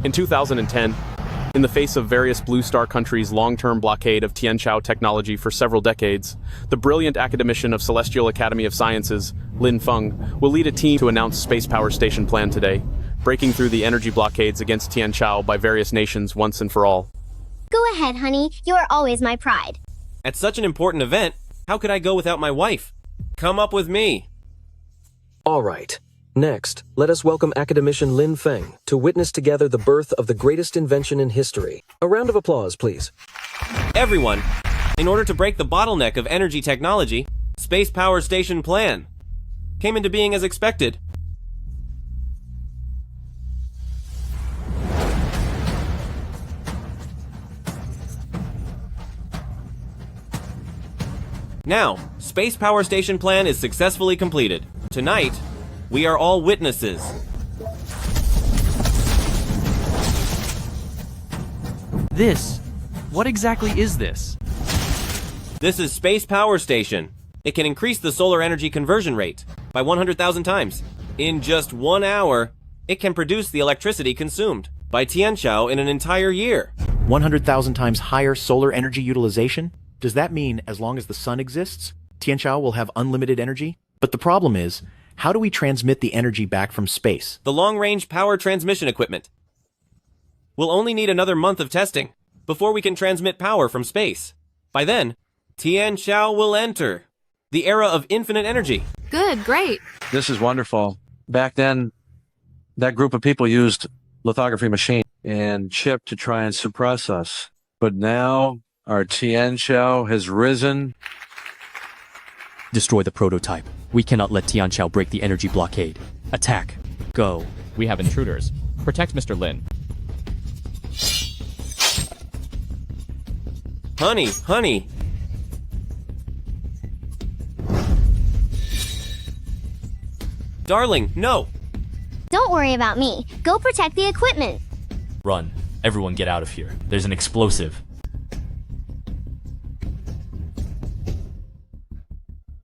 In 2010, in the face of various Blue Star countries' long-term blockade of Tianqiao technology for several decades, the brilliant academician of Celestial Academy of Sciences, Lin Feng, will lead a team to announce space power station plan today, breaking through the energy blockades against Tianqiao by various nations once and for all. Go ahead, honey. You are always my pride. At such an important event, how could I go without my wife? Come up with me. All right. Next, let us welcome academician Lin Feng to witness together the birth of the greatest invention in history. A round of applause, please. Everyone, in order to break the bottleneck of energy technology, Space Power Station Plan came into being as expected. Now, Space Power Station Plan is successfully completed. Tonight, we are all witnesses. What exactly is this? This is Space Power Station. It can increase the solar energy conversion rate by 100,000 times. In just 1 hour, it can produce the electricity consumed by Tianqiao in an entire year. 100,000 times higher solar energy utilization? Does that mean as long as the sun exists, Tianqiao will have unlimited energy? But the problem is, how do we transmit the energy back from space? The long-range power transmission equipment. We'll only need another month of testing before we can transmit power from space. By then, Tianqiao will enter the era of infinite energy. Good, great. This is wonderful. Back then, that group of people used lithography machine and chip to try and suppress us. But now, our Tianqiao has risen. Destroy the prototype. We cannot let Tianqiao break the energy blockade. Attack. Go. We have intruders. Protect Mr. Lin. Honey. Darling, no. Don't worry about me. Go protect the equipment. Run. Everyone get out of here. There's an explosive.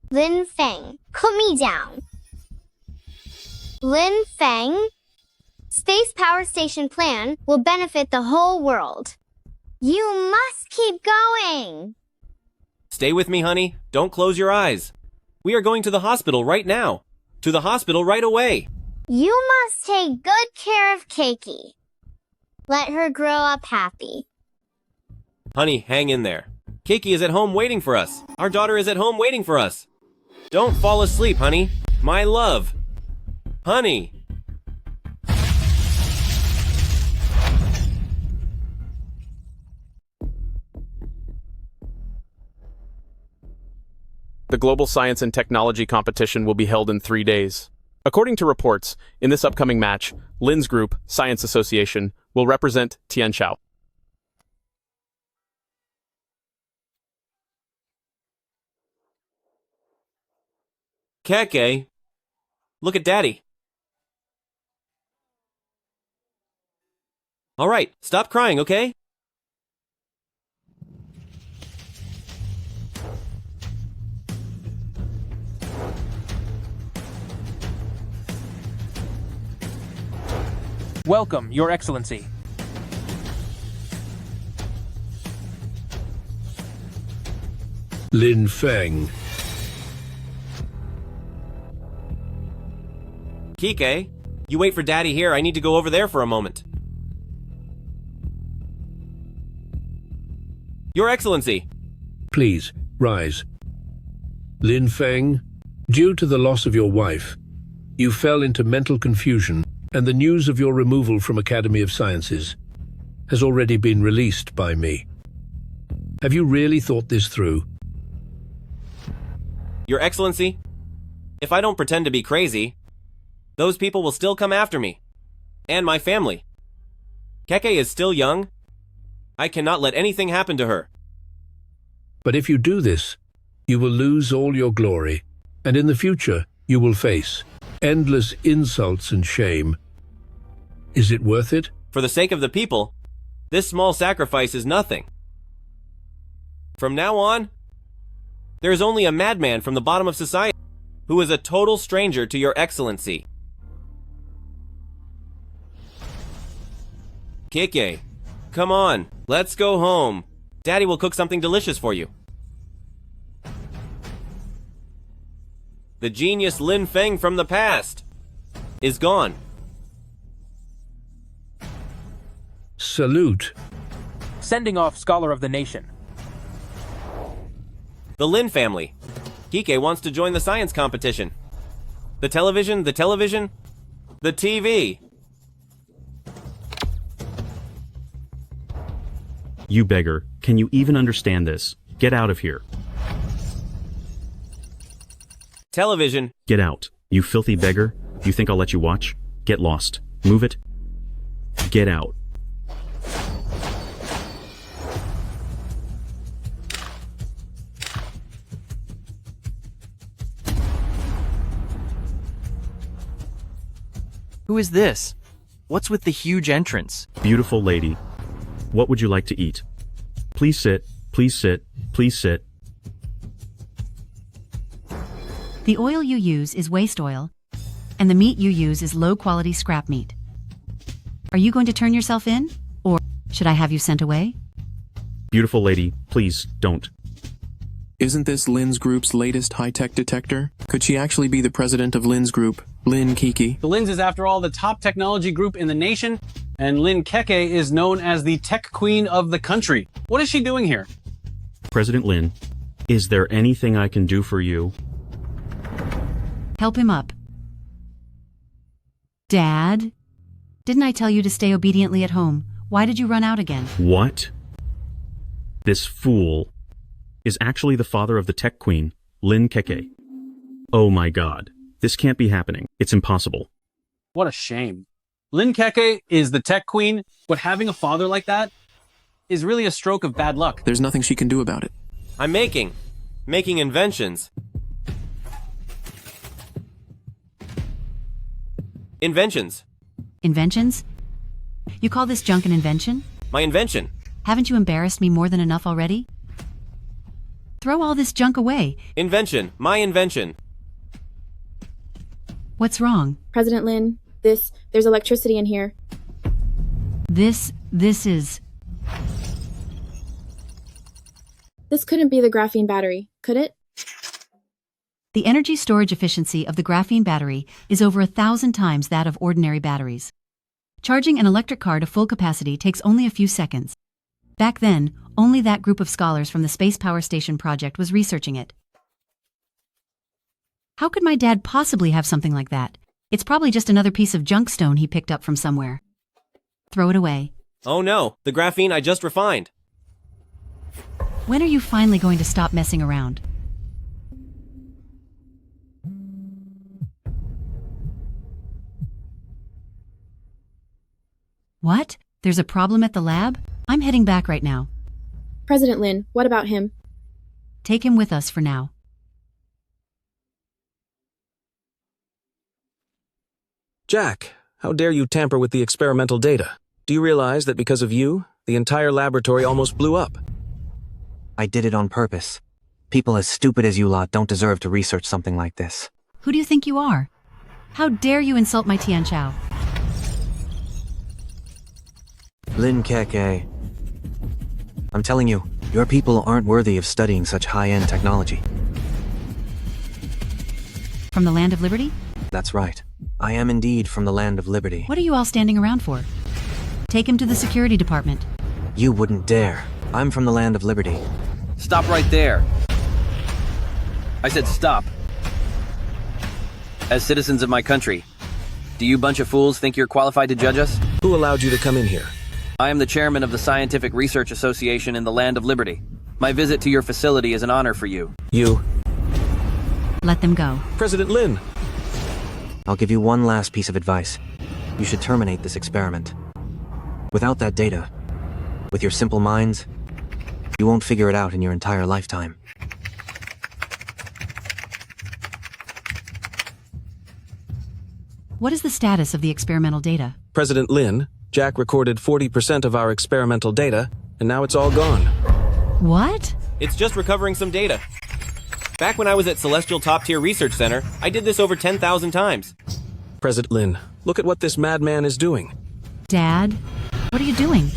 Lin Feng, put me down. Lin Feng, Space Power Station Plan will benefit the whole world. You must keep going. Stay with me, honey. Don't close your eyes. We are going to the hospital right now. To the hospital right away. You must take good care of Keiki. Let her grow up happy. Honey, hang in there. Keiki is at home waiting for us. Our daughter is at home waiting for us. Don't fall asleep, honey. My love. Honey. The Global Science and Technology competition will be held in 3 days. According to reports, in this upcoming match, Lin's group, Science Association, will represent Tianqiao. Keke, look at Daddy. All right, stop crying, okay? Welcome, Your Excellency. Lin Feng. Kike, you wait for Daddy here. I need to go over there for a moment. Your Excellency. Please, rise. Lin Feng, due to the loss of your wife, you fell into mental confusion, and the news of your removal from Academy of Sciences has already been released by me. Have you really thought this through? Your Excellency, if I don't pretend to be crazy, those people will still come after me. And my family. Keke is still young. I cannot let anything happen to her. But if you do this, you will lose all your glory, and in the future you will face endless insults and shame. Is it worth it? For the sake of the people, this small sacrifice is nothing. From now on, there is only a madman from the bottom of society who is a total stranger to Your Excellency. Kike, come on, let's go home. Daddy will cook something delicious for you. The genius Lin Feng from the past is gone. Salute. Sending off Scholar of the Nation. The Lin family. Kike wants to join the science competition. The television, the TV. You beggar, can you even understand this? Get out of here. Television. Get out. You filthy beggar. You think I'll let you watch? Get lost. Move it. Get out. Who is this? What's with the huge entrance? Beautiful lady. What would you like to eat? Please sit. Please sit. Please sit. The oil you use is waste oil, and the meat you use is low-quality scrap meat. Are you going to turn yourself in, or should I have you sent away? Beautiful lady, please, don't. Isn't this Lin's group's latest high-tech detector? Could she actually be the president of Lin's group, Lin Kiki? The Lin's is, after all, the top technology group in the nation, and Lin Keke is known as the tech queen of the country. What is she doing here? President Lin, is there anything I can do for you? Help him up. Dad? Didn't I tell you to stay obediently at home? Why did you run out again? What? This fool is actually the father of the tech queen, Lin Keke. Oh my god. This can't be happening. It's impossible. What a shame. Lin Keke is the tech queen, but having a father like that is really a stroke of bad luck. There's nothing she can do about it. I'm making inventions. Inventions. Inventions? You call this junk an invention? My invention. Haven't you embarrassed me more than enough already? Throw all this junk away. Invention. My invention. What's wrong? President Lin, there's electricity in here. This is... This couldn't be the graphene battery, could it? The energy storage efficiency of the graphene battery is over 1,000 times that of ordinary batteries. Charging an electric car to full capacity takes only a few seconds. Back then, only that group of scholars from the Space Power Station project was researching it. How could my dad possibly have something like that? It's probably just another piece of junk stone he picked up from somewhere. Throw it away. Oh no, the graphene I just refined. When are you finally going to stop messing around? What? There's a problem at the lab? I'm heading back right now. President Lin, what about him? Take him with us for now. Jack, how dare you tamper with the experimental data? Do you realize that because of you, the entire laboratory almost blew up? I did it on purpose. People as stupid as you lot don't deserve to research something like this. Who do you think you are? How dare you insult my Tian Chao? Lin Keke. I'm telling you, your people aren't worthy of studying such high-end technology. From the Land of Liberty? That's right. I am indeed from the Land of Liberty. What are you all standing around for? Take him to the security department. You wouldn't dare. I'm from the Land of Liberty. Stop right there. I said stop. As citizens of my country, do you bunch of fools think you're qualified to judge us? Who allowed you to come in here? I am the chairman of the Scientific Research Association in the Land of Liberty. My visit to your facility is an honor for you. You. Let them go. President Lin. I'll give you one last piece of advice. You should terminate this experiment. Without that data, with your simple minds, you won't figure it out in your entire lifetime. What is the status of the experimental data? President Lin, Jack recorded 40% of our experimental data, and now it's all gone. What? It's just recovering some data. Back when I was at Celestial Top Tier Research Center, I did this over 10,000 times. President Lin, look at what this madman is doing. Dad, What are you doing?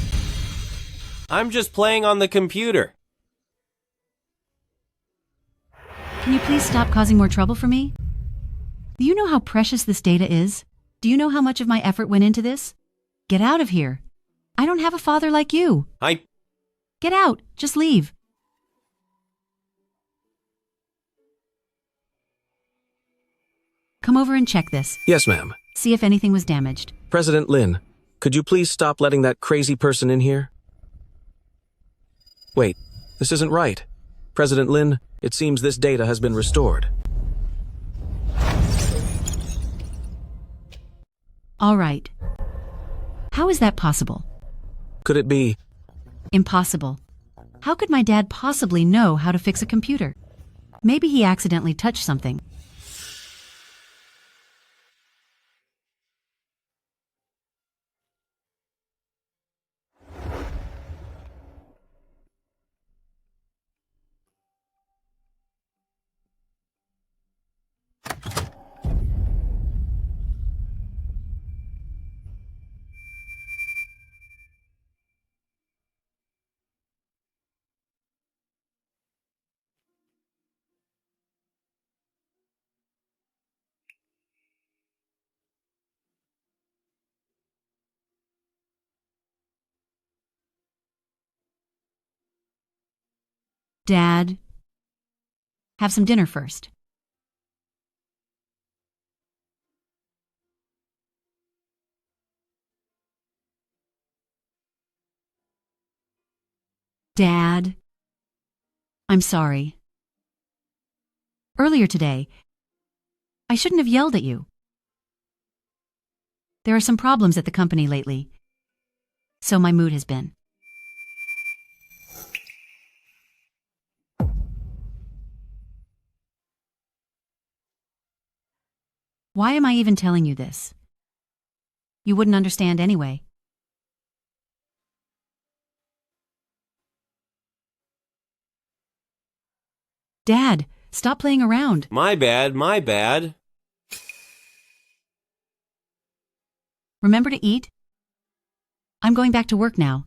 I'm just playing on the computer. Can you please stop causing more trouble for me? Do you know how precious this data is? Do you know how much of my effort went into this? Get out of here. I don't have a father like you. Get out. Just leave. Come over and check this. Yes, ma'am. See if anything was damaged. President Lin, could you please stop letting that crazy person in here? Wait, this isn't right. President Lin, it seems this data has been restored. All right. How is that possible? Could it be? Impossible. How could my dad possibly know how to fix a computer? Maybe he accidentally touched something. Dad, have some dinner first. Dad, I'm sorry. Earlier today, I shouldn't have yelled at you. There are some problems at the company lately, so my mood has been. Why am I even telling you this? You wouldn't understand anyway. Dad, stop playing around. My bad, my bad. Remember to eat? I'm going back to work now.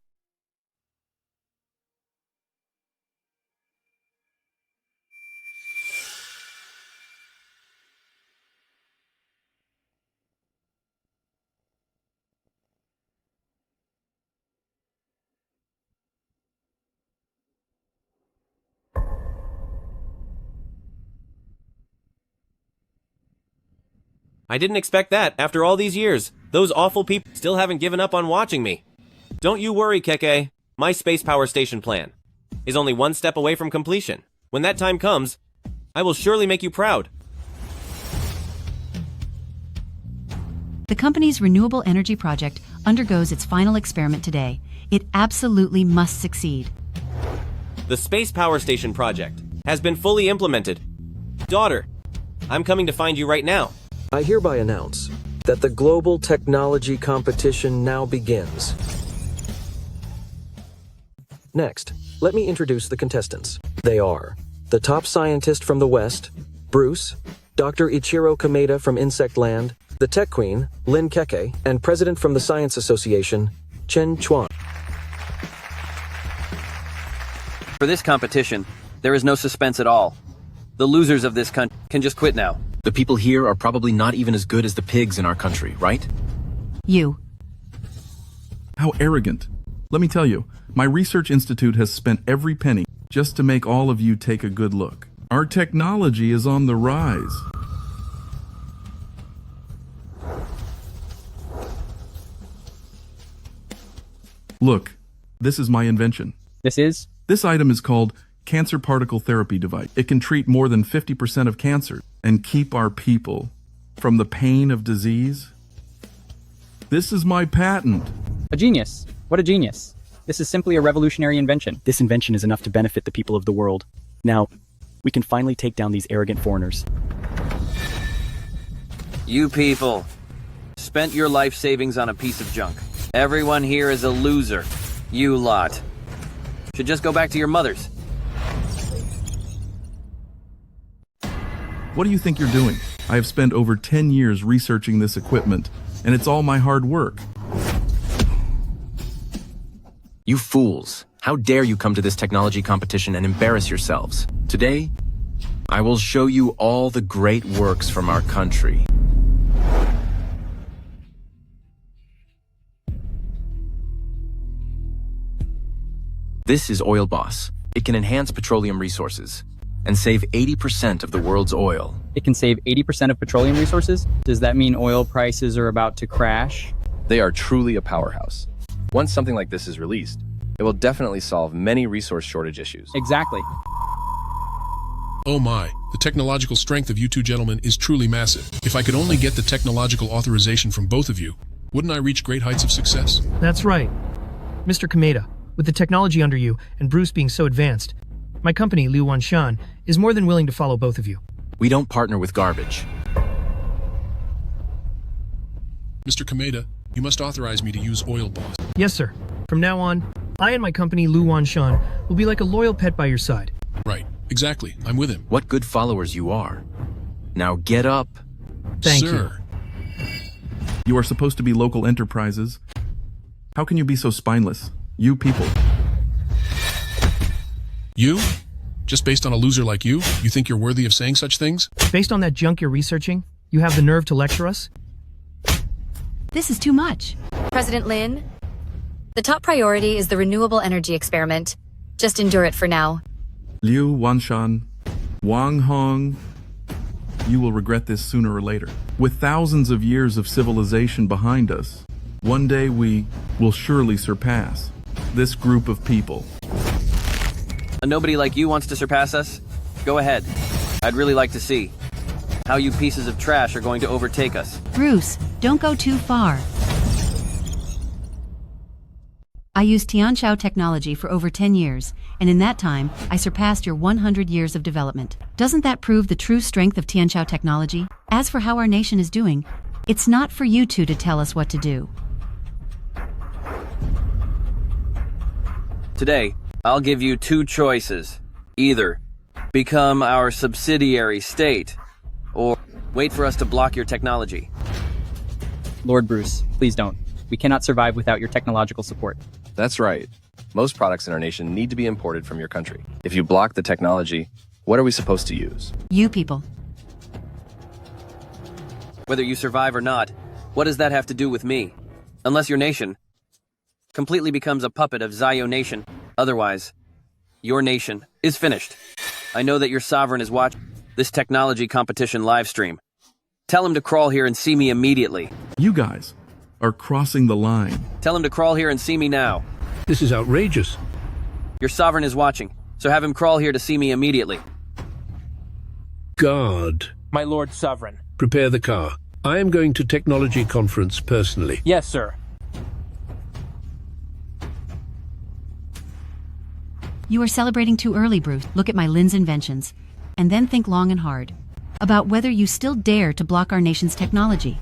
I didn't expect that after all these years. Those awful people still haven't given up on watching me. Don't you worry, Keke. My space power station plan is only one step away from completion. When that time comes, I will surely make you proud. The company's renewable energy project undergoes its final experiment today. It absolutely must succeed. The space power station project has been fully implemented. Daughter, I'm coming to find you right now. I hereby announce that the global technology competition now begins. Next, let me introduce the contestants. They are the top scientist from the West, Bruce, Dr. Ichiro Kameda from Insect Land, the Tech Queen, Lin Keke, and President from the Science Association, Chen Chuan. For this competition, there is no suspense at all. The losers of this country can just quit now. The people here are probably not even as good as the pigs in our country, right? You. How arrogant. Let me tell you, my research institute has spent every penny just to make all of you take a good look. Our technology is on the rise. Look, this is my invention. This item is called Cancer Particle Therapy Device. It can treat more than 50% of cancer and keep our people from the pain of disease. This is my patent. A genius. What a genius. This is simply a revolutionary invention. This invention is enough to benefit the people of the world. Now, we can finally take down these arrogant foreigners. You people spent your life savings on a piece of junk. Everyone here is a loser. You lot should just go back to your mothers. What do you think you're doing? I have spent over 10 years researching this equipment, and it's all my hard work. You fools! How dare you come to this technology competition and embarrass yourselves? Today, I will show you all the great works from our country. This is Oil Boss. It can enhance petroleum resources and save 80% of the world's oil. It can save 80% of petroleum resources? Does that mean oil prices are about to crash? They are truly a powerhouse. Once something like this is released, it will definitely solve many resource shortage issues. Exactly. Oh my, the technological strength of you two gentlemen is truly massive. If I could only get the technological authorization from both of you, wouldn't I reach great heights of success? That's right. Mr. Kameda, with the technology under you and Bruce being so advanced, my company, Liu Wanshan, is more than willing to follow both of you. We don't partner with garbage. Mr. Kameda, you must authorize me to use Oil Boss. Yes, sir. From now on, I and my company, Liu Wanshan, will be like a loyal pet by your side. Right, exactly. I'm with him. What good followers you are. Now get up. Thank Sir. You are supposed to be local enterprises. How can you be so spineless? You people. You? Just based on a loser like you think you're worthy of saying such things? Based on that junk you're researching, you have the nerve to lecture us? This is too much. President Lin, the top priority is the renewable energy experiment. Just endure it for now. Liu Wanshan, Wang Hong, you will regret this sooner or later. With thousands of years of civilization behind us, one day we will surely surpass this group of people. A nobody like you wants to surpass us? Go ahead. I'd really like to see how you pieces of trash are going to overtake us. Bruce, don't go too far. I used Tianqiao technology for over 10 years, and in that time, I surpassed your 100 years of development. Doesn't that prove the true strength of Tianqiao technology? As for how our nation is doing, it's not for you two to tell us what to do. Today, I'll give you two choices. Either become our subsidiary state, or wait for us to block your technology. Lord Bruce, please don't. We cannot survive without your technological support. That's right. Most products in our nation need to be imported from your country. If you block the technology, what are we supposed to use? You people. Whether you survive or not, what does that have to do with me? Unless your nation completely becomes a puppet of Zio Nation. Otherwise, your nation is finished. I know that your sovereign is watching this technology competition live stream. Tell him to crawl here and see me immediately. You guys are crossing the line. Tell him to crawl here and see me now. This is outrageous. Your sovereign is watching, so have him crawl here to see me immediately. Guard. My Lord Sovereign. Prepare the car. I am going to technology conference personally. Yes, sir. You are celebrating too early, Bruce. Look at my Lin's inventions, and then think long and hard about whether you still dare to block our nation's technology.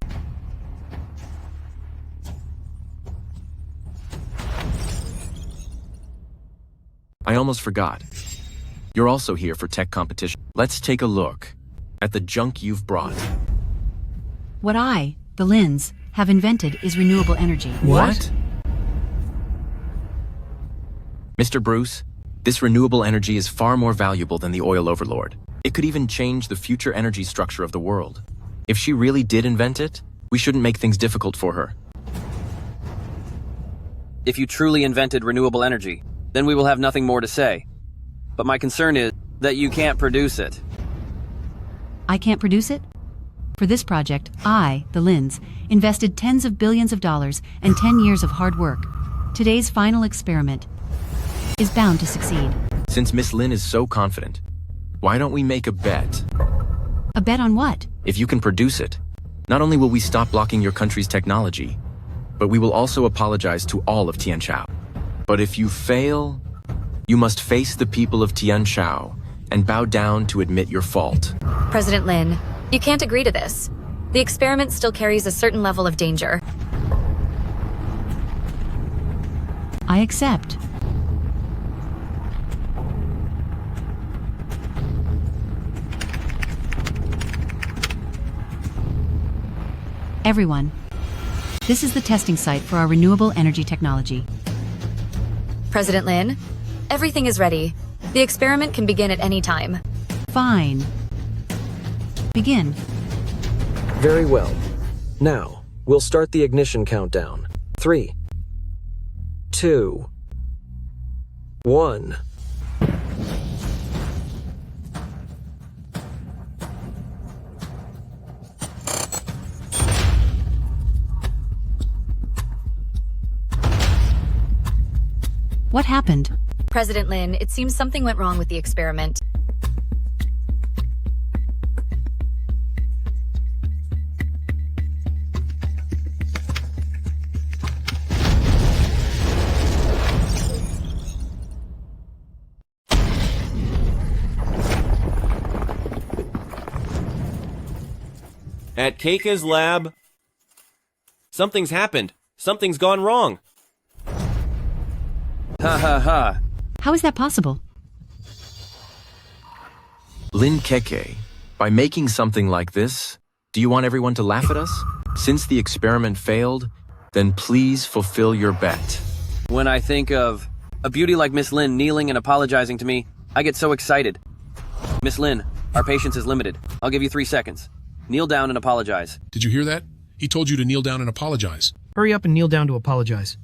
I almost forgot. You're also here for tech competition. Let's take a look at the junk you've brought. What I, the Lins, have invented is renewable energy. What? Mr. Bruce, this renewable energy is far more valuable than the oil overlord. It could even change the future energy structure of the world. If she really did invent it, we shouldn't make things difficult for her. If you truly invented renewable energy, then we will have nothing more to say. But my concern is that you can't produce it. I can't produce it? For this project, I, the Lins, invested tens of billions of dollars and 10 years of hard work. Today's final experiment is bound to succeed. Since Miss Lin is so confident, why don't we make a bet? A bet on what? If you can produce it, not only will we stop blocking your country's technology, but we will also apologize to all of Tianqiao. But if you fail, you must face the people of Tianqiao and bow down to admit your fault. President Lin, you can't agree to this. The experiment still carries a certain level of danger. I accept. Everyone, this is the testing site for our renewable energy technology. President Lin, everything is ready. The experiment can begin at any time. Fine. Begin. Very well. Now, we'll start the ignition countdown. 3, 2, 1. What happened? President Lin, it seems something went wrong with the experiment. At Keika's lab, something's happened. Something's gone wrong. Ha ha ha. How is that possible? Lin Keke, by making something like this, do you want everyone to laugh at us? Since the experiment failed, then please fulfill your bet. When I think of a beauty like Miss Lin kneeling and apologizing to me, I get so excited. Miss Lin, our patience is limited. I'll give you 3 seconds. Kneel down and apologize. Did you hear that? He told you to kneel down and apologize. Hurry up and kneel down to apologize.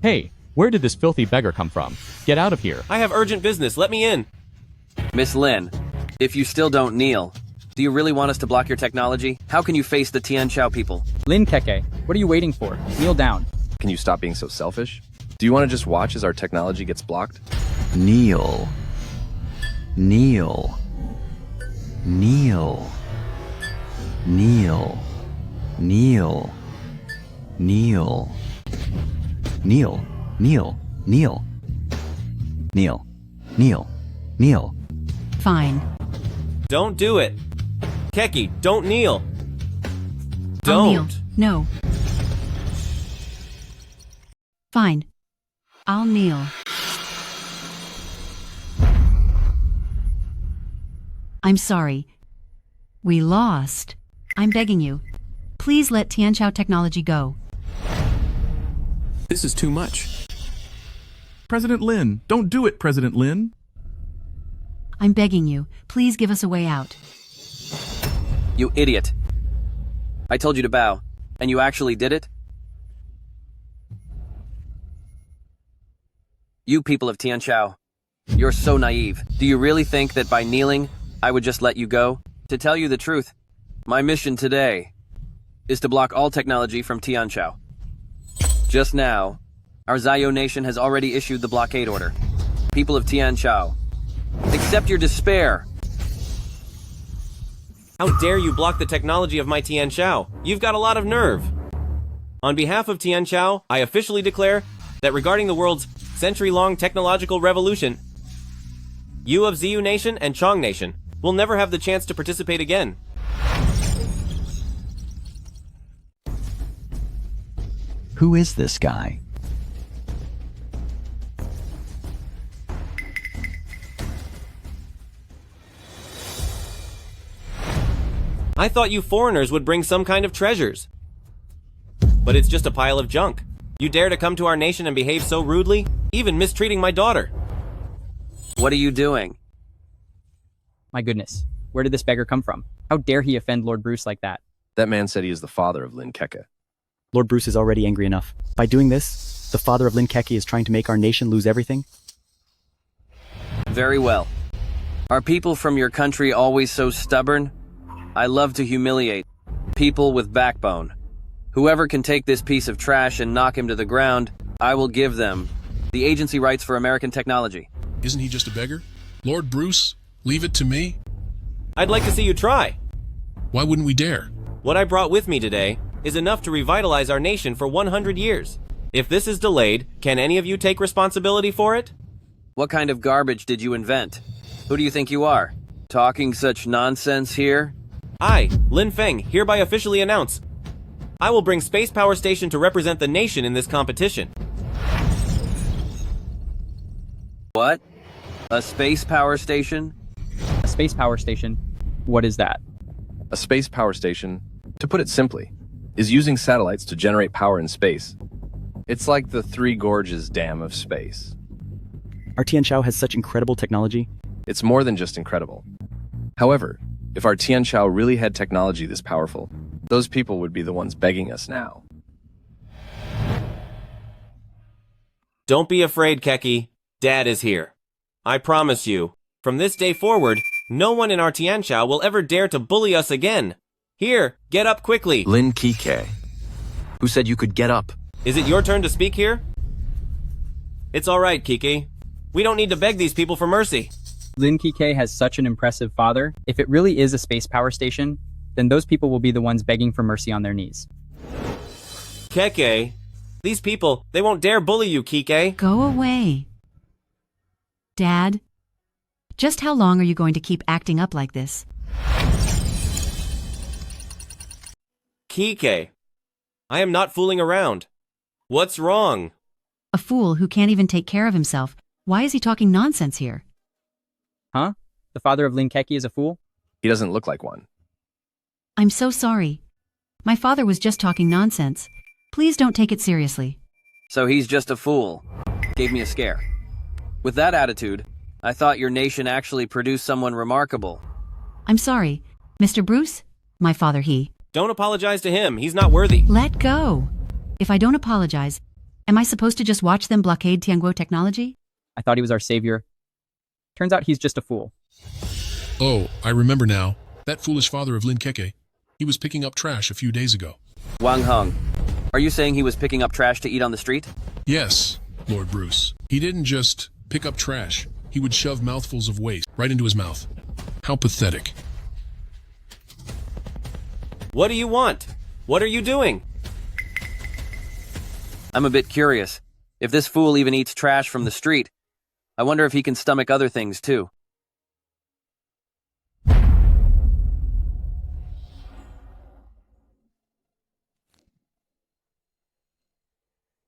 Hey, where did this filthy beggar come from? Get out of here. I have urgent business. Let me in. Miss Lin, if you still don't kneel, do you really want us to block your technology? How can you face the Tianqiao people? Lin Keke, what are you waiting for? Kneel down. Can you stop being so selfish? Do you want to just watch as our technology gets blocked? Kneel. Kneel. Kneel. Kneel. Kneel. Kneel. Kneel. Kneel. Kneel. Kneel. Kneel. Kneel. Fine. Don't do it. Keki, don't kneel. I'll kneel. Don't. No. Fine. I'll kneel. I'm sorry. We lost. I'm begging you. Please let Tianqiao technology go. This is too much. President Lin, don't do it, President Lin. I'm begging you. Please give us a way out. You idiot. I told you to bow, and you actually did it? You people of Tianqiao, you're so naive. Do you really think that by kneeling, I would just let you go? To tell you the truth, my mission today is to block all technology from Tianqiao. Just now, our Zio nation has already issued the blockade order. People of Tianqiao, accept your despair. How dare you block the technology of my Tianqiao? You've got a lot of nerve. On behalf of Tianqiao, I officially declare that regarding the world's century-long technological revolution, you of Ziyu Nation and Chong Nation will never have the chance to participate again. Who is this guy? I thought you foreigners would bring some kind of treasures. But it's just a pile of junk. You dare to come to our nation and behave so rudely, even mistreating my daughter. What are you doing? My goodness, where did this beggar come from? How dare he offend Lord Bruce like that? That man said he is the father of Lin Keke. Lord Bruce is already angry enough. By doing this, the father of Lin Keke is trying to make our nation lose everything? Very well. Are people from your country always so stubborn? I love to humiliate people with backbone. Whoever can take this piece of trash and knock him to the ground, I will give them the agency rights for American technology. Isn't he just a beggar? Lord Bruce, leave it to me. I'd like to see you try. Why wouldn't we dare? What I brought with me today is enough to revitalize our nation for 100 years. If this is delayed, can any of you take responsibility for it? What kind of garbage did you invent? Who do you think you are? Talking such nonsense here? I, Lin Feng, hereby officially announce I will bring Space Power Station to represent the nation in this competition. What? A space power station? A space power station? What is that? A space power station, to put it simply, is using satellites to generate power in space. It's like the Three Gorges Dam of space. Our Tianshao has such incredible technology. It's more than just incredible. However, if our Tianshao really had technology this powerful, those people would be the ones begging us now. Don't be afraid, Keki. Dad is here. I promise you, from this day forward, no one in our Tianshao will ever dare to bully us again. Here, get up quickly. Lin Kike. Who said you could get up? Is it your turn to speak here? It's all right, Kiki. We don't need to beg these people for mercy. Lin Kike has such an impressive father. If it really is a space power station, then those people will be the ones begging for mercy on their knees. Keke, these people, they won't dare bully you, Kike. Go away. Dad, just how long are you going to keep acting up like this? Kike, I am not fooling around. What's wrong? A fool who can't even take care of himself. Why is he talking nonsense here? Huh? The father of Lin Keke is a fool? He doesn't look like one. I'm so sorry. My father was just talking nonsense. Please don't take it seriously. So he's just a fool. Gave me a scare. With that attitude, I thought your nation actually produced someone remarkable. I'm sorry. Mr. Bruce? My father, he. Don't apologize to him. He's not worthy. Let go. If I don't apologize, am I supposed to just watch them blockade Tianguo technology? I thought he was our savior. Turns out he's just a fool. Oh, I remember now. That foolish father of Lin Keke. He was picking up trash a few days ago. Wang Heng, are you saying he was picking up trash to eat on the street? Yes, Lord Bruce. He didn't just pick up trash. He would shove mouthfuls of waste right into his mouth. How pathetic. What do you want? What are you doing? I'm a bit curious. If this fool even eats trash from the street, I wonder if he can stomach other things too.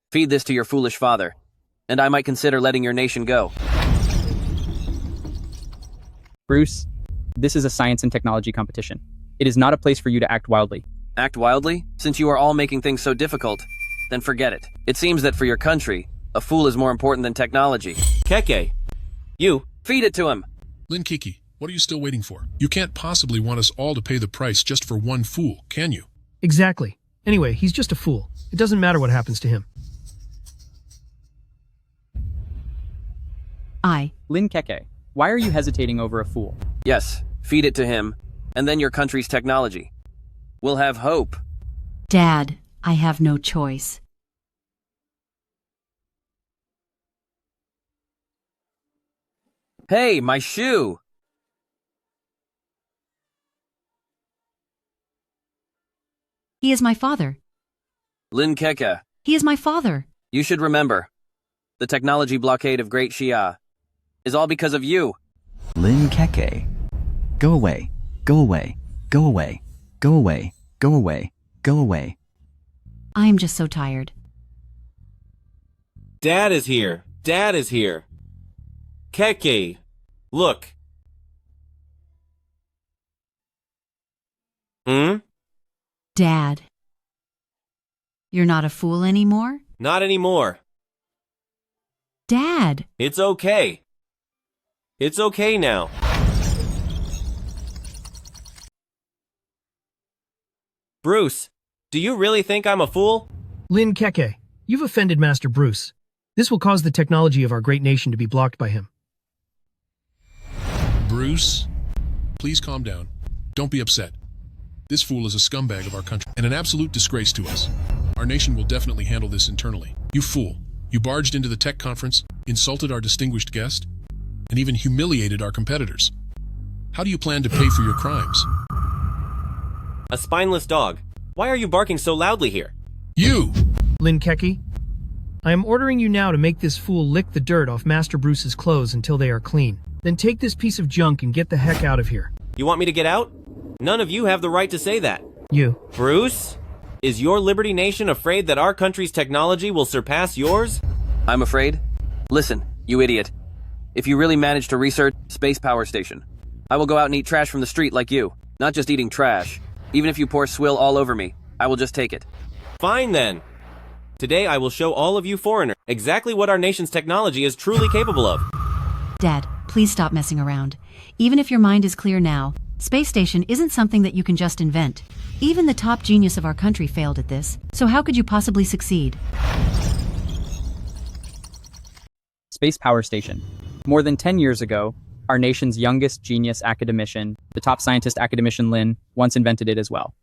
Feed this to your foolish father, and I might consider letting your nation go. Bruce, this is a science and technology competition. It is not a place for you to act wildly. Act wildly? Since you are all making things so difficult, then forget it. It seems that for your country, a fool is more important than technology. Keke, you. Feed it to him! Lin Keke, what are you still waiting for? You can't possibly want us all to pay the price just for one fool, can you? Exactly. Anyway, he's just a fool. It doesn't matter what happens to him. Lin Keke, why are you hesitating over a fool? Yes, feed it to him, and then your country's technology. We'll have hope. Dad, I have no choice. Hey, my shoe! He is my father. Lin Keke. He is my father. You should remember, the technology blockade of Great Xia is all because of you. Lin Keke. Go away. Go away. Go away. Go away. Go away. Go away. I am just so tired. Dad is here. Dad is here. Keke, look. Dad. You're not a fool anymore? Not anymore. Dad. It's okay. It's okay now. Bruce, do you really think I'm a fool? Lin Keke, you've offended Master Bruce. This will cause the technology of our great nation to be blocked by him. Bruce, please calm down. Don't be upset. This fool is a scumbag of our country and an absolute disgrace to us. Our nation will definitely handle this internally. You fool. You barged into the tech conference, insulted our distinguished guest, and even humiliated our competitors. How do you plan to pay for your crimes? A spineless dog. Why are you barking so loudly here? You! Lin Keke, I am ordering you now to make this fool lick the dirt off Master Bruce's clothes until they are clean. Then take this piece of junk and get the heck out of here. You want me to get out? None of you have the right to say that. You. Bruce? Is your Liberty Nation afraid that our country's technology will surpass yours? I'm afraid? Listen, you idiot. If you really manage to research Space Power Station, I will go out and eat trash from the street like you. Not just eating trash. Even if you pour swill all over me, I will just take it. Fine then. Today I will show all of you foreigners exactly what our nation's technology is truly capable of. Dad, please stop messing around. Even if your mind is clear now, space station isn't something that you can just invent. Even the top genius of our country failed at this, so how could you possibly succeed? Space Power Station. More than 10 years ago, our nation's youngest genius academician, the top scientist academician Lin, once invented it as well.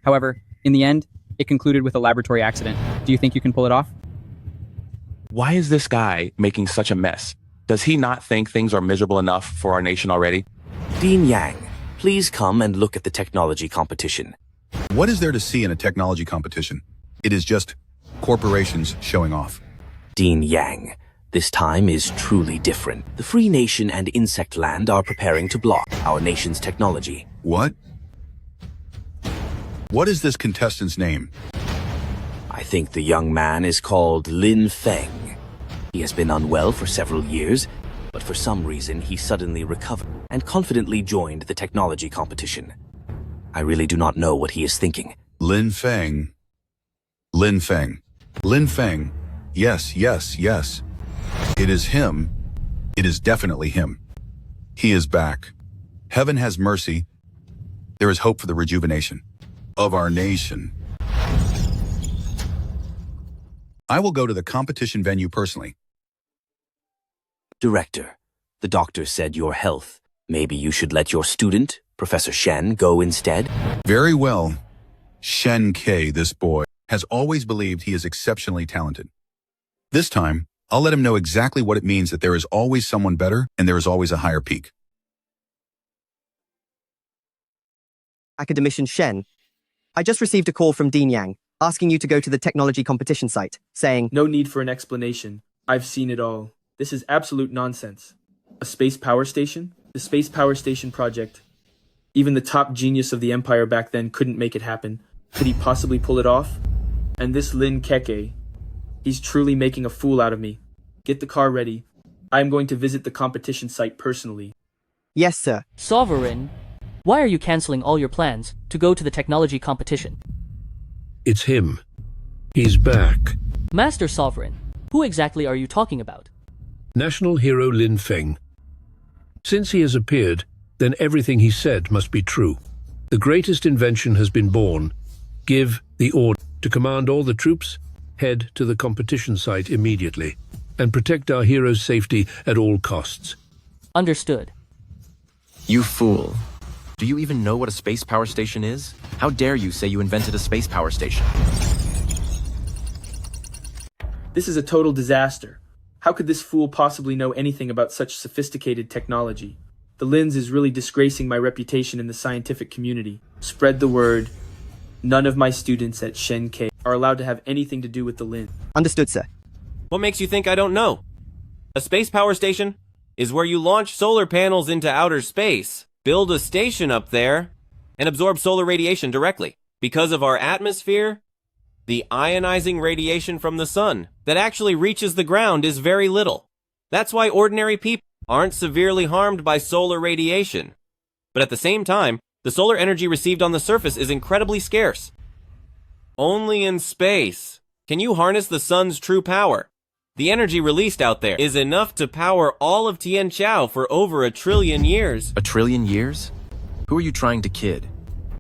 However, in the end, it concluded with a laboratory accident. Do you think you can pull it off? Why is this guy making such a mess? Does he not think things are miserable enough for our nation already? Dean Yang, please come and look at the technology competition. What is there to see in a technology competition? It is just corporations showing off. Dean Yang, this time is truly different. The Free Nation and Insect Land are preparing to block our nation's technology. What? What is this contestant's name? I think the young man is called Lin Feng. He has been unwell for several years, but for some reason he suddenly recovered and confidently joined the technology competition. I really do not know what he is thinking. Lin Feng. Lin Feng. Lin Feng. Yes, yes, yes. It is him. It is definitely him. He is back. Heaven has mercy. There is hope for the rejuvenation of our nation. I will go to the competition venue personally. Director, the doctor said your health. Maybe you should let your student, Professor Shen, go instead? Very well. Shen K, this boy, has always believed he is exceptionally talented. This time, I'll let him know exactly what it means that there is always someone better and there is always a higher peak. Academician Shen, I just received a call from Dean Yang, asking you to go to the technology competition site, saying, "No need for an explanation. I've seen it all. This is absolute nonsense. A space power station? The Space Power Station project. Even the top genius of the Empire back then couldn't make it happen. Could he possibly pull it off? And this Lin Keke, he's truly making a fool out of me. Get the car ready. I am going to visit the competition site personally." "Yes, sir." Sovereign, why are you canceling all your plans to go to the technology competition? It's him. He's back. Master Sovereign, who exactly are you talking about? National hero Lin Feng. Since he has appeared, then everything he said must be true. The greatest invention has been born. Give the order to command all the troops, head to the competition site immediately, and protect our hero's safety at all costs. Understood. You fool. Do you even know what a space power station is? How dare you say you invented a space power station? This is a total disaster. How could this fool possibly know anything about such sophisticated technology? The Lins is really disgracing my reputation in the scientific community. Spread the word. None of my students at Shen K are allowed to have anything to do with the Lin. Understood, sir. What makes you think I don't know? A space power station is where you launch solar panels into outer space, build a station up there, and absorb solar radiation directly. Because of our atmosphere, the ionizing radiation from the sun that actually reaches the ground is very little. That's why ordinary people aren't severely harmed by solar radiation. But at the same time, the solar energy received on the surface is incredibly scarce. Only in space can you harness the sun's true power. The energy released out there is enough to power all of Tianqiao for over 1 trillion years. 1 trillion years? Who are you trying to kid?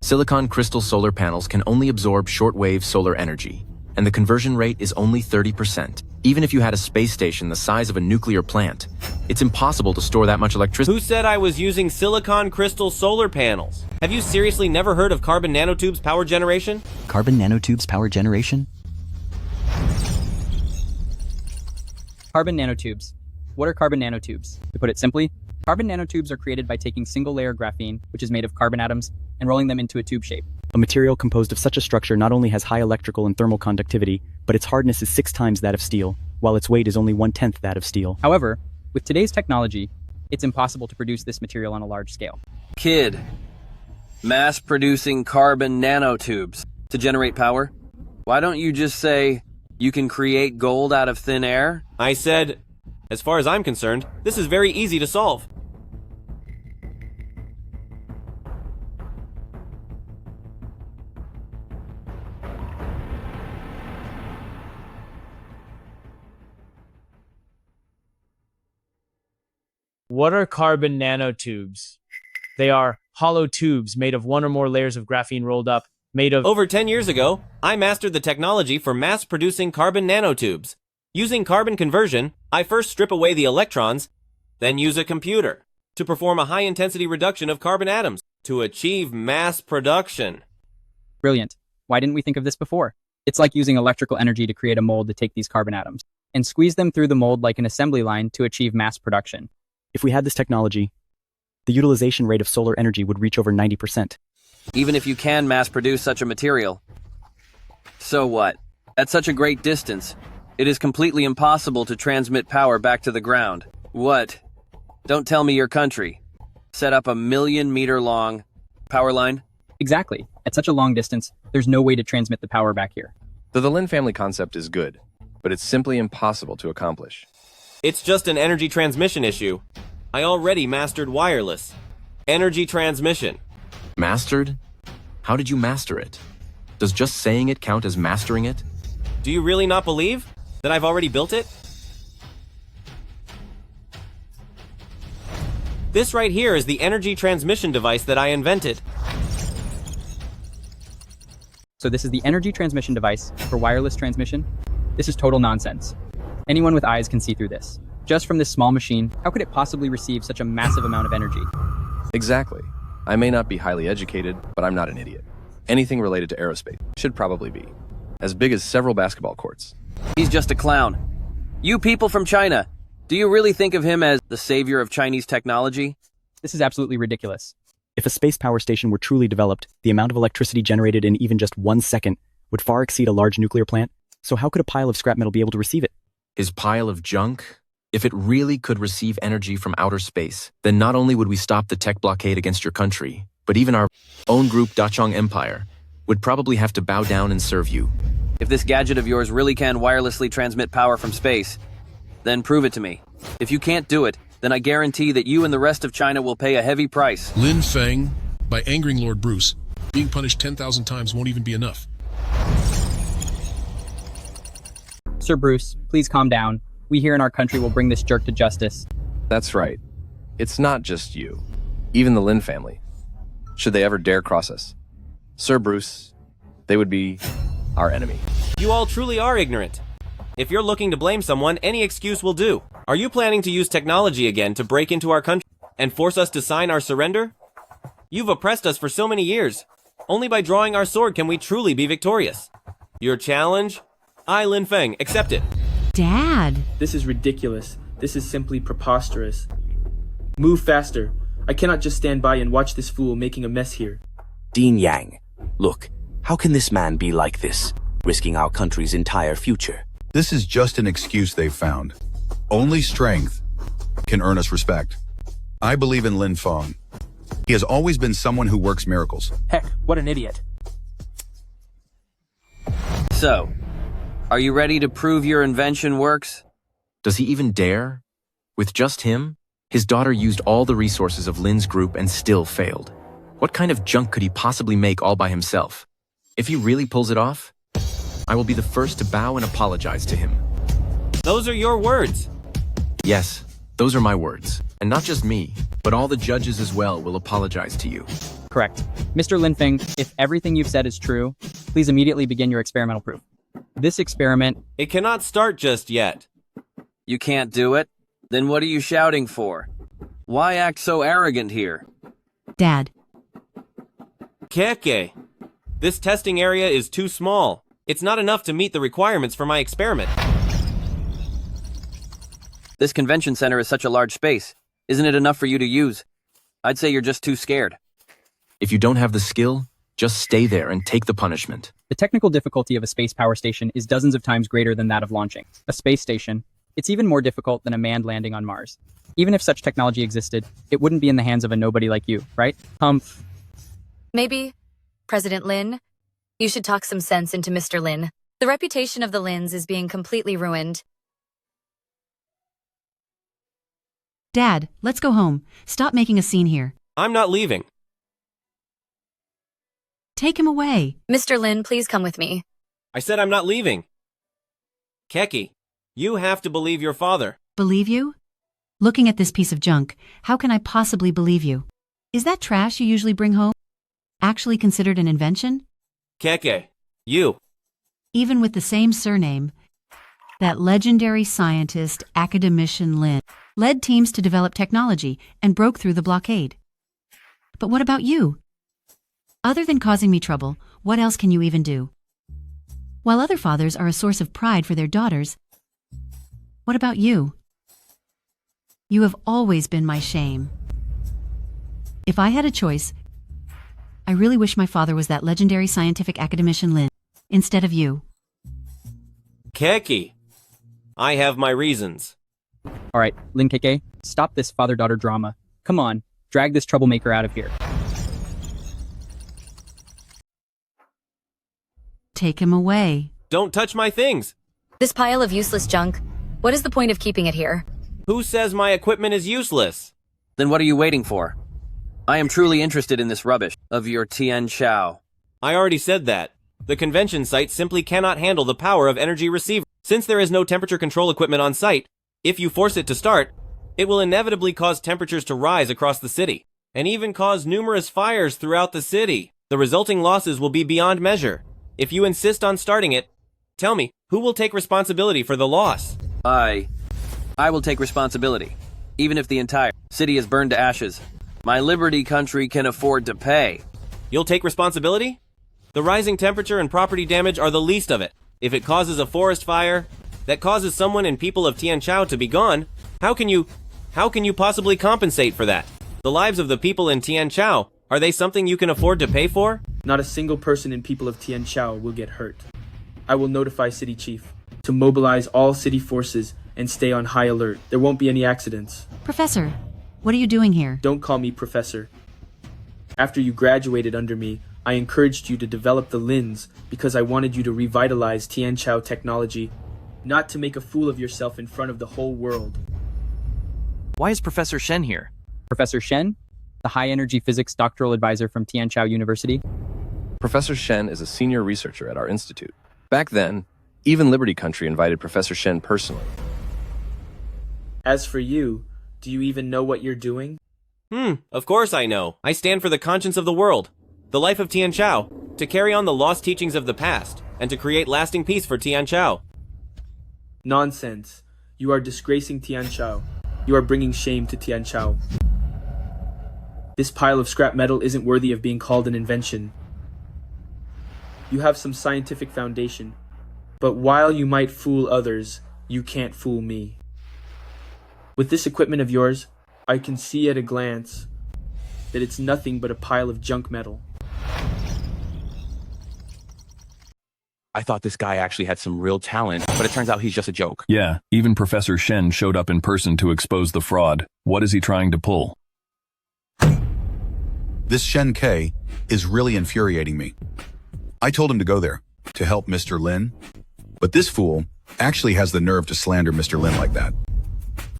Silicon crystal solar panels can only absorb shortwave solar energy, and the conversion rate is only 30%. Even if you had a space station the size of a nuclear plant, it's impossible to store that much electricity. Who said I was using silicon crystal solar panels? Have you seriously never heard of carbon nanotubes power generation? Carbon nanotubes power generation? Carbon nanotubes. What are carbon nanotubes? To put it simply, carbon nanotubes are created by taking single-layer graphene, which is made of carbon atoms, and rolling them into a tube shape. A material composed of such a structure not only has high electrical and thermal conductivity, but its hardness is 6 times that of steel, while its weight is only 1/10 that of steel. However, with today's technology, it's impossible to produce this material on a large scale. Kid, mass-producing carbon nanotubes to generate power? Why don't you just say, you can create gold out of thin air? I said, as far as I'm concerned, this is very easy to solve. What are carbon nanotubes? They are hollow tubes made of one or more layers of graphene rolled up, made of... Over 10 years ago, I mastered the technology for mass-producing carbon nanotubes. Using carbon conversion, I first strip away the electrons, then use a computer to perform a high-intensity reduction of carbon atoms to achieve mass production. Brilliant. Why didn't we think of this before? It's like using electrical energy to create a mold to take these carbon atoms and squeeze them through the mold like an assembly line to achieve mass production. If we had this technology, the utilization rate of solar energy would reach over 90%. Even if you can mass produce such a material. So what? At such a great distance, it is completely impossible to transmit power back to the ground. What? Don't tell me your country set up a 1,000,000-meter-long power line? Exactly. At such a long distance, there's no way to transmit the power back here. Though the Lin family concept is good, but it's simply impossible to accomplish. It's just an energy transmission issue. I already mastered wireless. Energy transmission. Mastered? How did you master it? Does just saying it count as mastering it? Do you really not believe that I've already built it? This right here is the energy transmission device that I invented. So this is the energy transmission device for wireless transmission? This is total nonsense. Anyone with eyes can see through this. Just from this small machine, how could it possibly receive such a massive amount of energy? Exactly. I may not be highly educated, but I'm not an idiot. Anything related to aerospace should probably be as big as several basketball courts. He's just a clown. You people from China, do you really think of him as the savior of Chinese technology? This is absolutely ridiculous. If a space power station were truly developed, the amount of electricity generated in even just 1 second would far exceed a large nuclear plant. So how could a pile of scrap metal be able to receive it? His pile of junk? If it really could receive energy from outer space, then not only would we stop the tech blockade against your country, but even our own group Dachong Empire would probably have to bow down and serve you. If this gadget of yours really can wirelessly transmit power from space, then prove it to me. If you can't do it, then I guarantee that you and the rest of China will pay a heavy price. Lin Feng, by angering Lord Bruce, being punished 10,000 times won't even be enough. Sir Bruce, please calm down. We here in our country will bring this jerk to justice. That's right. It's not just you. Even the Lin family. Should they ever dare cross us. Sir Bruce, they would be our enemy. You all truly are ignorant. If you're looking to blame someone, any excuse will do. Are you planning to use technology again to break into our country and force us to sign our surrender? You've oppressed us for so many years. Only by drawing our sword can we truly be victorious. Your challenge? I, Lin Feng, accept it. Dad! This is ridiculous. This is simply preposterous. Move faster. I cannot just stand by and watch this fool making a mess here. Dean Yang, look, how can this man be like this, risking our country's entire future? This is just an excuse they've found. Only strength can earn us respect. I believe in Lin Feng. He has always been someone who works miracles. Heck, what an idiot. So, are you ready to prove your invention works? Does he even dare? With just him? His daughter used all the resources of Lin's group and still failed. What kind of junk could he possibly make all by himself? If he really pulls it off, I will be the first to bow and apologize to him. Those are your words. Yes, those are my words. And not just me, but all the judges as well will apologize to you. Correct. Mr. Lin Feng, if everything you've said is true, please immediately begin your experimental proof. This experiment... It cannot start just yet. You can't do it? Then what are you shouting for? Why act so arrogant here? Dad. Keke. This testing area is too small. It's not enough to meet the requirements for my experiment. This convention center is such a large space. Isn't it enough for you to use? I'd say you're just too scared. If you don't have the skill, just stay there and take the punishment. The technical difficulty of a space power station is dozens of times greater than that of launching a space station. It's even more difficult than a manned landing on Mars. Even if such technology existed, it wouldn't be in the hands of a nobody like you, right? Humph. Maybe, President Lin, you should talk some sense into Mr. Lin. The reputation of the Lins is being completely ruined. Dad, let's go home. Stop making a scene here. I'm not leaving. Take him away. Mr. Lin, please come with me. I said I'm not leaving. Keke, you have to believe your father. Believe you? Looking at this piece of junk, how can I possibly believe you? Is that trash you usually bring home actually considered an invention? Keke, you. Even with the same surname, that legendary scientist, academician Lin, led teams to develop technology and broke through the blockade. But what about you? Other than causing me trouble, what else can you even do? While other fathers are a source of pride for their daughters, what about you? You have always been my shame. If I had a choice, I really wish my father was that legendary scientific academician Lin, instead of you. Keke, I have my reasons. All right, Lin Keke, stop this father-daughter drama. Come on, drag this troublemaker out of here. Take him away. Don't touch my things. This pile of useless junk, what is the point of keeping it here? Who says my equipment is useless? Then what are you waiting for? I am truly interested in this rubbish of your Tian Chao. I already said that. The convention site simply cannot handle the power of energy receiver. Since there is no temperature control equipment on site, if you force it to start, it will inevitably cause temperatures to rise across the city, and even cause numerous fires throughout the city. The resulting losses will be beyond measure. If you insist on starting it, tell me, who will take responsibility for the loss? I will take responsibility, even if the entire city is burned to ashes. My Liberty country can afford to pay. You'll take responsibility? The rising temperature and property damage are the least of it. If it causes a forest fire that causes someone and people of Tianchao to be gone, how can you possibly compensate for that? The lives of the people in Tianchao, are they something you can afford to pay for? Not a single person and people of Tianchao will get hurt. I will notify City Chief to mobilize all city forces and stay on high alert. There won't be any accidents. Professor, what are you doing here? Don't call me Professor. After you graduated under me, I encouraged you to develop the Lins because I wanted you to revitalize Tianchao technology, not to make a fool of yourself in front of the whole world. Why is Professor Shen here? Professor Shen, the high-energy physics doctoral advisor from Tianchao University. Professor Shen is a senior researcher at our institute. Back then, even Liberty Country invited Professor Shen personally. As for you, do you even know what you're doing? Of course I know. I stand for the conscience of the world, the life of Tianchao, to carry on the lost teachings of the past, and to create lasting peace for Tianchao. Nonsense. You are disgracing Tianchao. You are bringing shame to Tianchao. This pile of scrap metal isn't worthy of being called an invention. You have some scientific foundation, but while you might fool others, you can't fool me. With this equipment of yours, I can see at a glance that it's nothing but a pile of junk metal. I thought this guy actually had some real talent, but it turns out he's just a joke. Yeah, even Professor Shen showed up in person to expose the fraud. What is he trying to pull? This Shen K is really infuriating me. I told him to go there, to help Mr. Lin, but this fool actually has the nerve to slander Mr. Lin like that.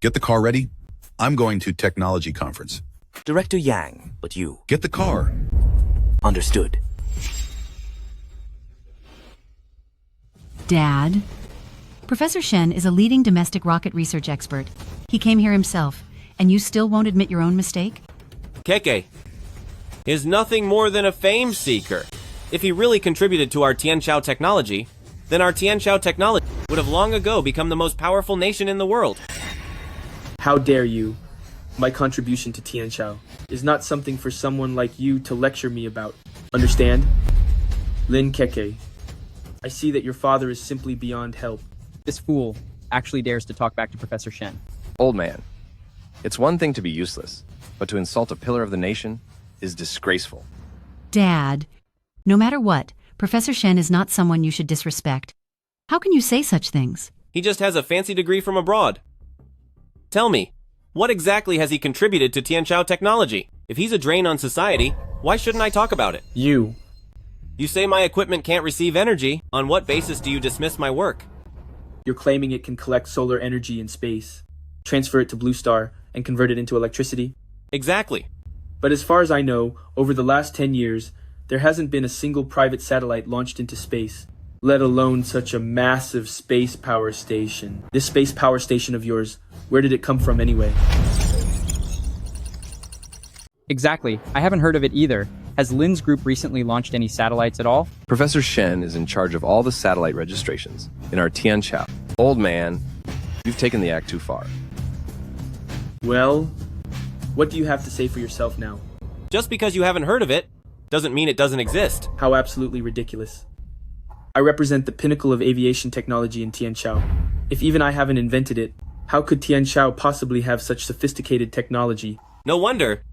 Get the car ready. I'm going to technology conference. Director Yang, but you. Get the car. Understood. Dad? Professor Shen is a leading domestic rocket research expert. He came here himself, and you still won't admit your own mistake? Keke is nothing more than a fame seeker. If he really contributed to our Tianchao technology, then our Tianchao technology would have long ago become the most powerful nation in the world. How dare you? My contribution to Tianchao is not something for someone like you to lecture me about. Understand? Lin Keke, I see that your father is simply beyond help. This fool actually dares to talk back to Professor Shen. Old man, it's one thing to be useless, but to insult a pillar of the nation is disgraceful. Dad, no matter what, Professor Shen is not someone you should disrespect. How can you say such things? He just has a fancy degree from abroad. Tell me, what exactly has he contributed to Tianchao technology? If he's a drain on society, why shouldn't I talk about it? You say my equipment can't receive energy. On what basis do you dismiss my work? You're claiming it can collect solar energy in space, transfer it to Blue Star, and convert it into electricity? Exactly. But as far as I know, over the last 10 years, there hasn't been a single private satellite launched into space, let alone such a massive space power station. This space power station of yours Where did it come from anyway? Exactly. I haven't heard of it either. Has Lin's group recently launched any satellites at all? Professor Shen is in charge of all the satellite registrations in our Tianchao. Old man, you've taken the act too far. Well, what do you have to say for yourself now? Just because you haven't heard of it, doesn't mean it doesn't exist. How absolutely ridiculous. I represent the pinnacle of aviation technology in Tianchao. If even I haven't invented it, how could Tianchao possibly have such sophisticated technology? No wonder.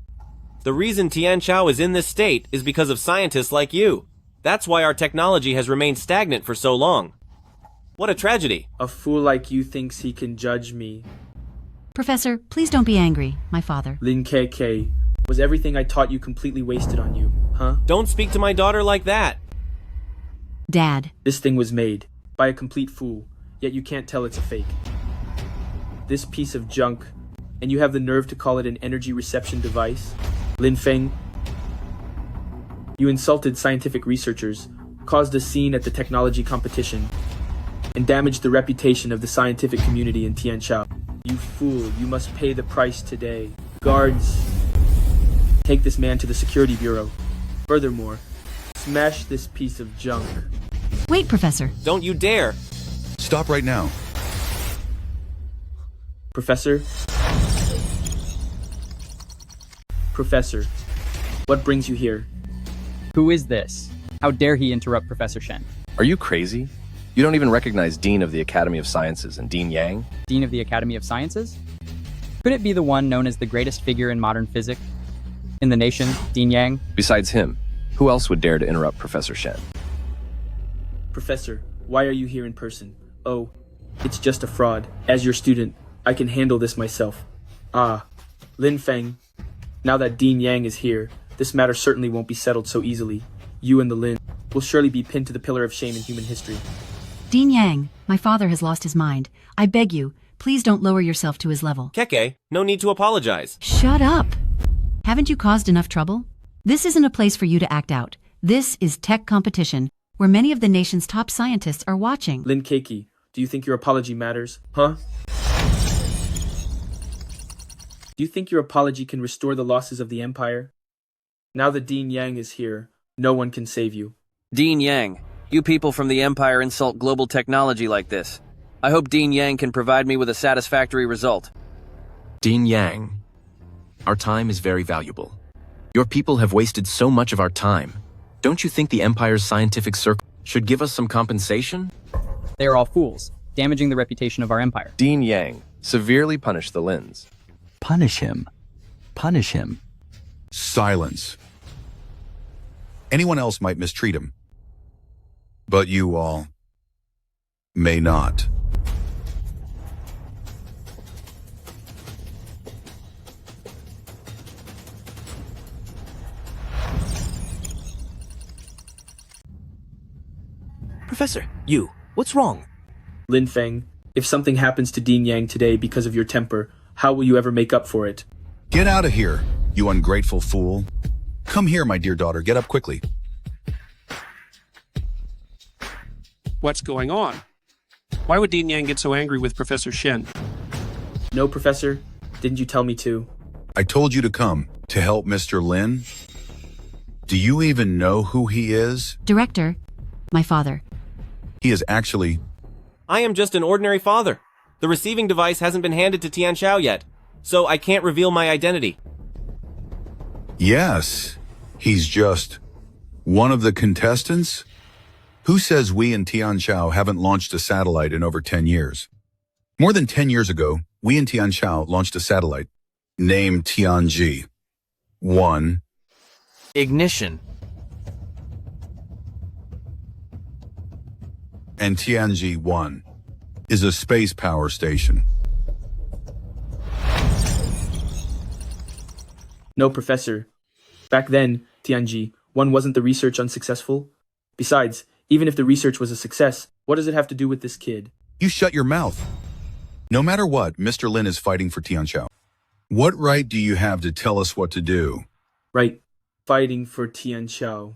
The reason Tianchao is in this state is because of scientists like you. That's why our technology has remained stagnant for so long. What a tragedy. A fool like you thinks he can judge me. Professor, please don't be angry, my father. Lin KK, was everything I taught you completely wasted on you, huh? Don't speak to my daughter like that. Dad. This thing was made by a complete fool, yet you can't tell it's a fake. This piece of junk, and you have the nerve to call it an energy reception device? Lin Feng, you insulted scientific researchers, caused a scene at the technology competition, and damaged the reputation of the scientific community in Tianchao. You fool, you must pay the price today. Guards, take this man to the security bureau. Furthermore, smash this piece of junk. Wait, Professor. Don't you dare. Stop right now. Professor? Professor, what brings you here? Who is this? How dare he interrupt Professor Shen? Are you crazy? You don't even recognize Dean of the Academy of Sciences and Dean Yang? Dean of the Academy of Sciences? Could it be the one known as the greatest figure in modern physics in the nation, Dean Yang? Besides him, who else would dare to interrupt Professor Shen? Professor, why are you here in person? Oh, it's just a fraud. As your student, I can handle this myself. Ah, Lin Feng, now that Dean Yang is here, this matter certainly won't be settled so easily. You and the Lin will surely be pinned to the pillar of shame in human history. Dean Yang, my father has lost his mind. I beg you, please don't lower yourself to his level. Keke, no need to apologize. Shut up. Haven't you caused enough trouble? This isn't a place for you to act out. This is tech competition, where many of the nation's top scientists are watching. Lin Keiki, do you think your apology matters? Huh? Do you think your apology can restore the losses of the Empire? Now that Dean Yang is here, no one can save you. Dean Yang, you people from the Empire insult global technology like this. I hope Dean Yang can provide me with a satisfactory result. Dean Yang, our time is very valuable. Your people have wasted so much of our time. Don't you think the Empire's scientific circle should give us some compensation? They are all fools, damaging the reputation of our empire. Dean Yang, severely punish the Lins. Punish him. Punish him. Silence. Anyone else might mistreat him, but you all may not. Professor, what's wrong? Lin Feng, if something happens to Dean Yang today because of your temper, how will you ever make up for it? Get out of here, you ungrateful fool. Come here, my dear daughter. Get up quickly. What's going on? Why would Dean Yang get so angry with Professor Shen? No, Professor. Didn't you tell me to? I told you to come to help Mr. Lin. Do you even know who he is? Director, my father. He is actually... I am just an ordinary father. The receiving device hasn't been handed to Tianchao yet, so I can't reveal my identity. Yes, he's just one of the contestants? Who says we in Tianchao haven't launched a satellite in over 10 years? More than 10 years ago, we in Tianchao launched a satellite named Tianji 1. Ignition. And Tianji 1 is a space power station. No, Professor. Back then, Tianji 1 wasn't the research unsuccessful? Besides, even if the research was a success, what does it have to do with this kid? You shut your mouth. No matter what, Mr. Lin is fighting for Tianchao. What right do you have to tell us what to do? Right, fighting for Tianchao.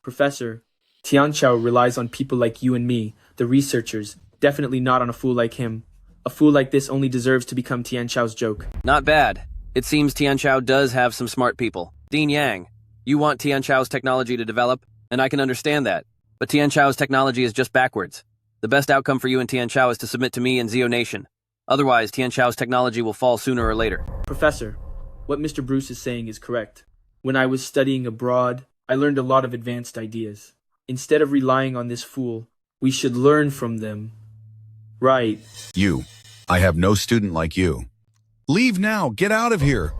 Professor, Tianchao relies on people like you and me, the researchers, definitely not on a fool like him. A fool like this only deserves to become Tian Chao's joke. Not bad. It seems Tian Chao does have some smart people. Dean Yang, you want Tian Chao's technology to develop, and I can understand that. But Tian Chao's technology is just backwards. The best outcome for you and Tian Chao is to submit to me and Zeo Nation. Otherwise, Tian Chao's technology will fall sooner or later. Professor, what Mr. Bruce is saying is correct. When I was studying abroad, I learned a lot of advanced ideas. Instead of relying on this fool, we should learn from them. Right. You. I have no student like you. Leave now. Get out of here.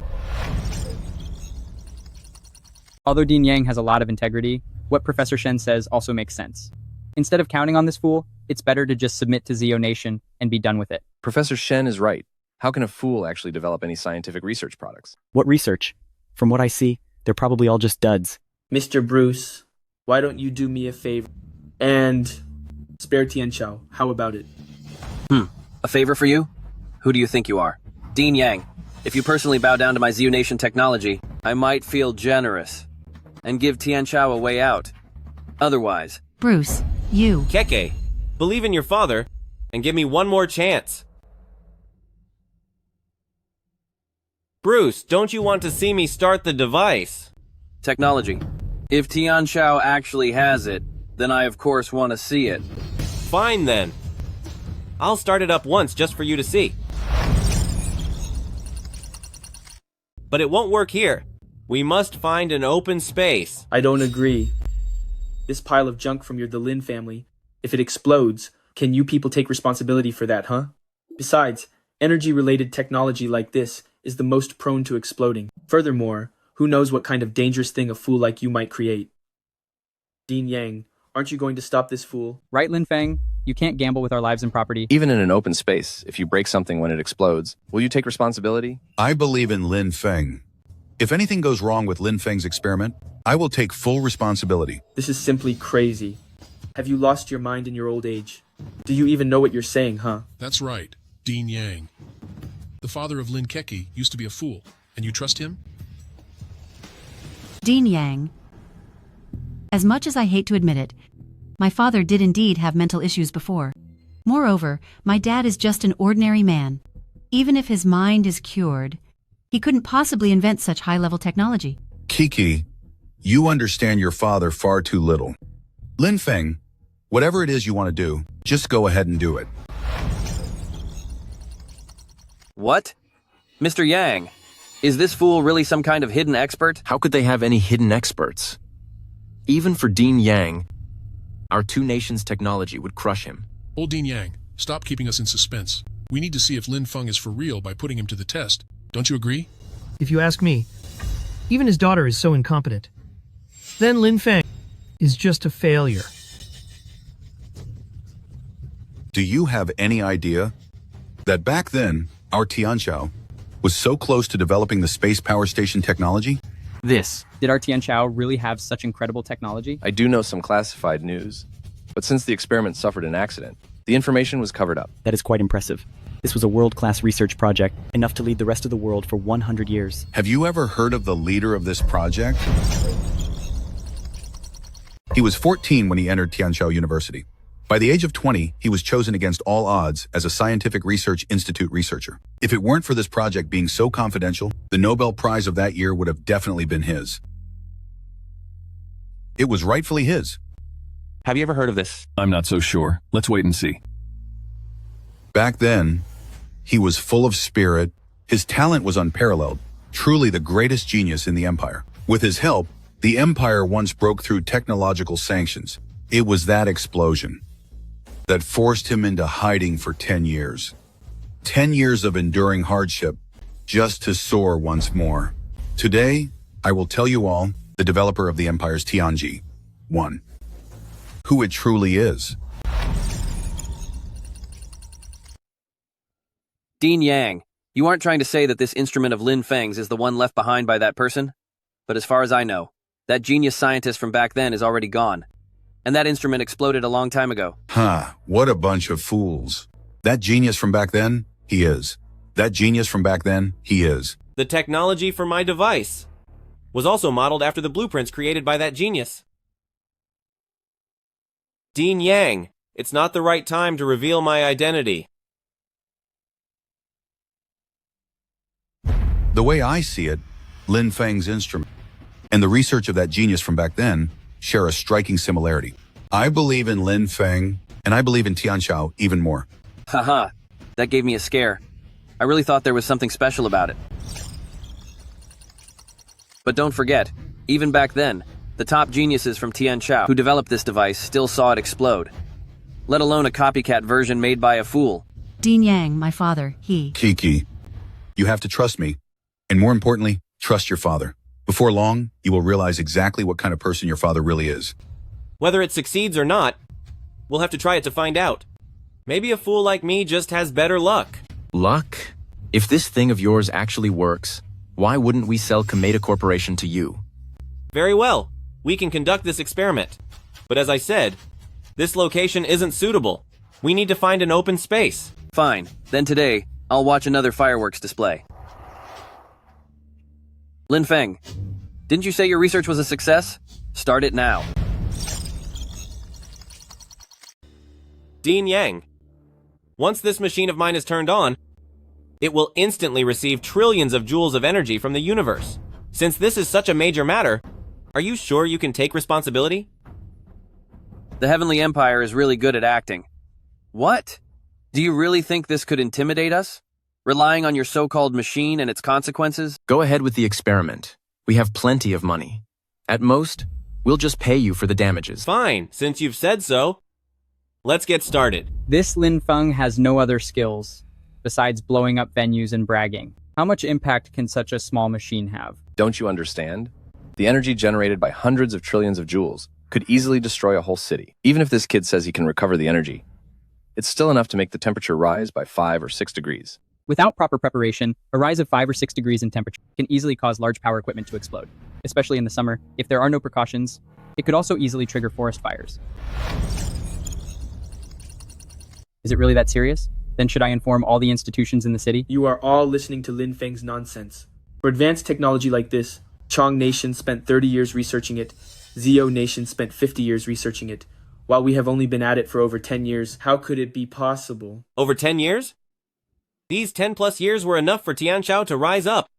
Although Dean Yang has a lot of integrity, what Professor Shen says also makes sense. Instead of counting on this fool, it's better to just submit to Zeo Nation and be done with it. Professor Shen is right. How can a fool actually develop any scientific research products? What research? From what I see, they're probably all just duds. Mr. Bruce, why don't you do me a favor and spare Tian Chao? How about it? A favor for you? Who do you think you are? Dean Yang, if you personally bow down to my Zeo Nation technology, I might feel generous and give Tian Chao a way out. Otherwise... Bruce, you... Keke, believe in your father and give me one more chance. Bruce, don't you want to see me start the device? Technology. If Tian Chao actually has it, then I of course want to see it. Fine then. I'll start it up once just for you to see. But it won't work here. We must find an open space. I don't agree. This pile of junk from the Lin family, if it explodes, can you people take responsibility for that, huh? Besides, energy-related technology like this is the most prone to exploding. Furthermore, who knows what kind of dangerous thing a fool like you might create. Dean Yang, aren't you going to stop this fool? Right, Lin Feng? You can't gamble with our lives and property. Even in an open space, if you break something when it explodes, will you take responsibility? I believe in Lin Feng. If anything goes wrong with Lin Feng's experiment, I will take full responsibility. This is simply crazy. Have you lost your mind in your old age? Do you even know what you're saying, huh? That's right, Dean Yang. The father of Lin Keki used to be a fool, and you trust him? Dean Yang. As much as I hate to admit it, my father did indeed have mental issues before. Moreover, my dad is just an ordinary man. Even if his mind is cured, he couldn't possibly invent such high-level technology. Kiki, you understand your father far too little. Lin Feng, whatever it is you want to do, just go ahead and do it. What? Mr. Yang, is this fool really some kind of hidden expert? How could they have any hidden experts? Even for Dean Yang, our two nations' technology would crush him. Old Dean Yang, stop keeping us in suspense. We need to see if Lin Feng is for real by putting him to the test. Don't you agree? If you ask me, even his daughter is so incompetent. Then Lin Feng is just a failure. Do you have any idea that back then, our Tianqiao was so close to developing the space power station technology? Did our Tian Chao really have such incredible technology? I do know some classified news, but since the experiment suffered an accident, the information was covered up. That is quite impressive. This was a world-class research project, enough to lead the rest of the world for 100 years. Have you ever heard of the leader of this project? He was 14 when he entered Tianqiao University. By the age of 20, he was chosen against all odds as a Scientific Research Institute researcher. If it weren't for this project being so confidential, the Nobel Prize of that year would have definitely been his. It was rightfully his. Have you ever heard of this? I'm not so sure. Let's wait and see. Back then, he was full of spirit. His talent was unparalleled, truly the greatest genius in the empire. With his help, the empire once broke through technological sanctions. It was that explosion that forced him into hiding for 10 years. 10 years of enduring hardship just to soar once more. Today, I will tell you all, the developer of the empire's Tianji, 1, who it truly is. Dean Yang, you aren't trying to say that this instrument of Lin Feng's is the one left behind by that person? But as far as I know, that genius scientist from back then is already gone. And that instrument exploded a long time ago. What a bunch of fools. That genius from back then, he is. That genius from back then, he is. The technology for my device was also modeled after the blueprints created by that genius. Dean Yang, it's not the right time to reveal my identity. The way I see it, Lin Feng's instrument and the research of that genius from back then share a striking similarity. I believe in Lin Feng, and I believe in Tianxiao even more. Haha, that gave me a scare. I really thought there was something special about it. But don't forget, even back then, the top geniuses from Tianxiao who developed this device still saw it explode. Let alone a copycat version made by a fool. Dean Yang, my father, he... Kiki, you have to trust me, and more importantly, trust your father. Before long, you will realize exactly what kind of person your father really is. Whether it succeeds or not, we'll have to try it to find out. Maybe a fool like me just has better luck. Luck? If this thing of yours actually works, why wouldn't we sell Kameda Corporation to you? Very well. We can conduct this experiment. But as I said, this location isn't suitable. We need to find an open space. Fine. Then today, I'll watch another fireworks display. Lin Feng, didn't you say your research was a success? Start it now. Dean Yang. Once this machine of mine is turned on, it will instantly receive trillions of joules of energy from the universe. Since this is such a major matter, are you sure you can take responsibility? The Heavenly Empire is really good at acting. What? Do you really think this could intimidate us? Relying on your so-called machine and its consequences? Go ahead with the experiment. We have plenty of money. At most, we'll just pay you for the damages. Fine, since you've said so. Let's get started. This Lin Feng has no other skills, besides blowing up venues and bragging. How much impact can such a small machine have? Don't you understand? The energy generated by hundreds of trillions of joules could easily destroy a whole city. Even if this kid says he can recover the energy, it's still enough to make the temperature rise by 5 or 6 degrees. Without proper preparation, a rise of 5 or 6 degrees in temperature can easily cause large power equipment to explode. Especially in the summer, if there are no precautions, it could also easily trigger forest fires. Is it really that serious? Then should I inform all the institutions in the city? You are all listening to Lin Feng's nonsense. For advanced technology like this, Chong Nation spent 30 years researching it, Zio Nation spent 50 years researching it. While we have only been at it for over 10 years, how could it be possible? Over 10 years? These 10+ years were enough for Tianxiao to rise up.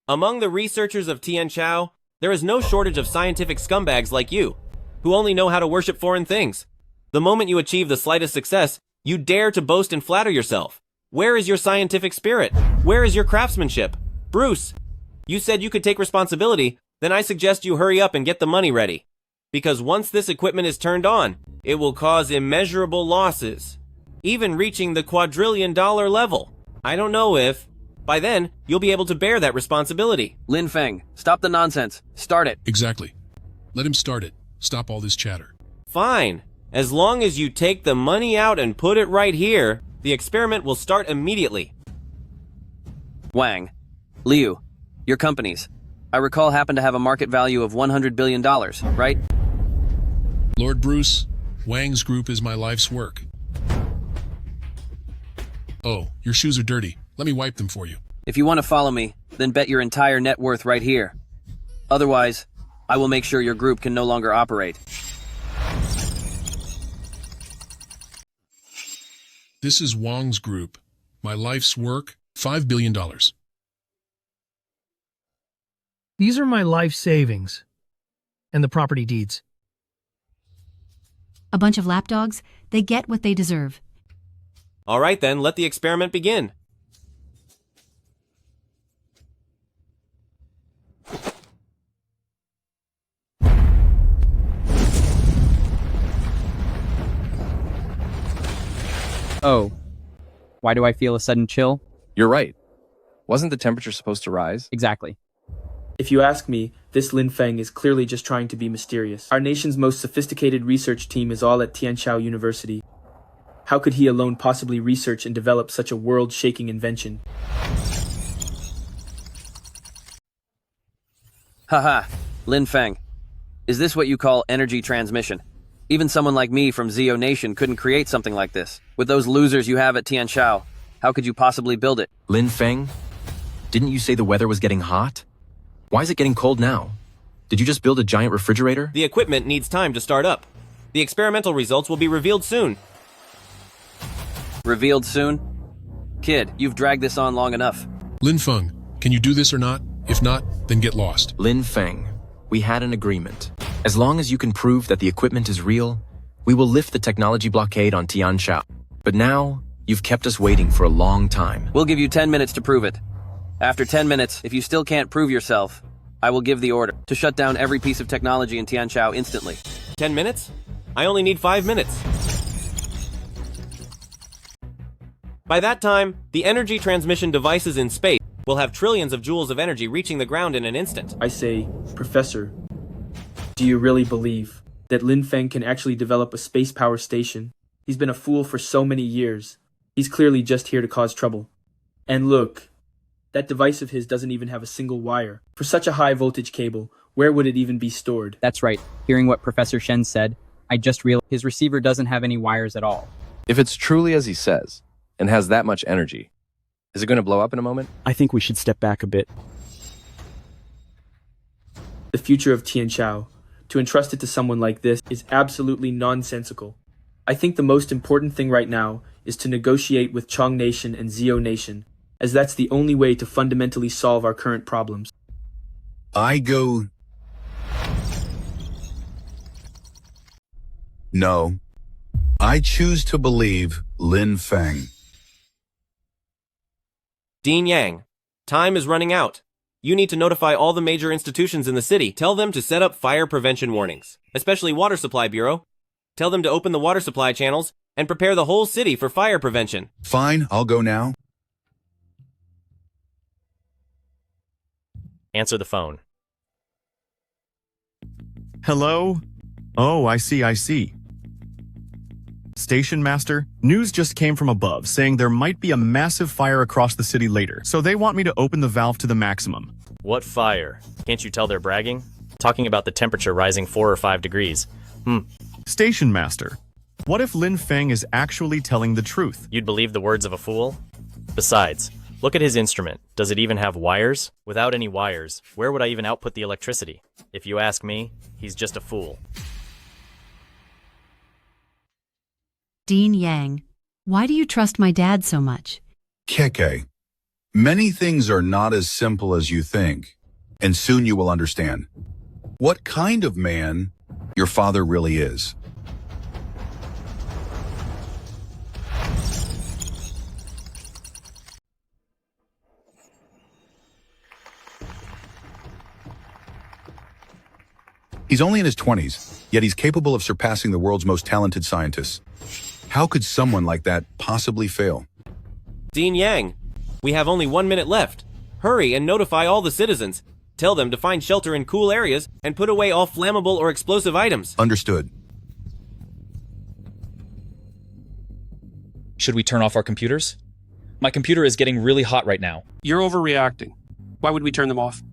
Among the researchers of Tianxiao, there is no shortage of scientific scumbags like you, who only know how to worship foreign things. The moment you achieve the slightest success, you dare to boast and flatter yourself. Where is your scientific spirit? Where is your craftsmanship? Bruce, you said you could take responsibility, then I suggest you hurry up and get the money ready. Because once this equipment is turned on, it will cause immeasurable losses, even reaching the quadrillion-dollar level. I don't know if, by then, you'll be able to bear that responsibility. Lin Feng, stop the nonsense. Start it. Exactly. Let him start it. Stop all this chatter. Fine. As long as you take the money out and put it right here, the experiment will start immediately. Wang, Liu, your companies, I recall happen to have a market value of $100 billion, right? Lord Bruce, Wang's group is my life's work. Oh, your shoes are dirty. Let me wipe them for you. If you want to follow me, then bet your entire net worth right here. Otherwise, I will make sure your group can no longer operate. This is Wang's group. My life's work, $5 billion. These are my life savings and the property deeds. A bunch of lapdogs, they get what they deserve. All right then, let the experiment begin. Oh. Why do I feel a sudden chill? You're right. Wasn't the temperature supposed to rise? Exactly. If you ask me, this Lin Feng is clearly just trying to be mysterious. Our nation's most sophisticated research team is all at Tianxiao University. How could he alone possibly research and develop such a world-shaking invention? Haha, Lin Feng. Is this what you call energy transmission? Even someone like me from Zio Nation couldn't create something like this. With those losers you have at Tianxiao, how could you possibly build it? Lin Feng, didn't you say the weather was getting hot? Why is it getting cold now? Did you just build a giant refrigerator? The equipment needs time to start up. The experimental results will be revealed soon. Revealed soon? Kid, you've dragged this on long enough. Lin Feng, Can you do this or not? If not, then get lost. Lin Feng, we had an agreement. As long as you can prove that the equipment is real, we will lift the technology blockade on Tianshao. But now, you've kept us waiting for a long time. We'll give you 10 minutes to prove it. After 10 minutes, if you still can't prove yourself, I will give the order to shut down every piece of technology in Tianshao instantly. 10 minutes? I only need 5 minutes. By that time, the energy transmission devices in space will have trillions of joules of energy reaching the ground in an instant. I say, Professor, do you really believe that Lin Feng can actually develop a space power station? He's been a fool for so many years. He's clearly just here to cause trouble. And look, that device of his doesn't even have a single wire. For such a high voltage cable, where would it even be stored? That's right. Hearing what Professor Shen said, I just realized his receiver doesn't have any wires at all. If it's truly as he says, and has that much energy, is it going to blow up in a moment? I think we should step back a bit. The future of Tianshao, to entrust it to someone like this, is absolutely nonsensical. I think the most important thing right now is to negotiate with Chong Nation and Zio Nation, as that's the only way to fundamentally solve our current problems. No. I choose to believe Lin Feng. Dean Yang, time is running out. You need to notify all the major institutions in the city. Tell them to set up fire prevention warnings, especially Water Supply Bureau. Tell them to open the water supply channels and prepare the whole city for fire prevention. Fine, I'll go now. Answer the phone. Hello? Oh, I see. Station Master, news just came from above saying there might be a massive fire across the city later, so they want me to open the valve to the maximum. What fire? Can't you tell they're bragging? Talking about the temperature rising 4 or 5 degrees. Station Master, what if Lin Feng is actually telling the truth? You'd believe the words of a fool? Besides, look at his instrument. Does it even have wires? Without any wires, where would I even output the electricity? If you ask me, he's just a fool. Dean Yang, why do you trust my dad so much? Keke, many things are not as simple as you think, and soon you will understand what kind of man your father really is. He's only in his 20s, yet he's capable of surpassing the world's most talented scientists. How could someone like that possibly fail? Dean Yang, we have only 1 minute left. Hurry and notify all the citizens. Tell them to find shelter in cool areas and put away all flammable or explosive items. Understood. Should we turn off our computers? My computer is getting really hot right now. You're overreacting. Why would we turn them off?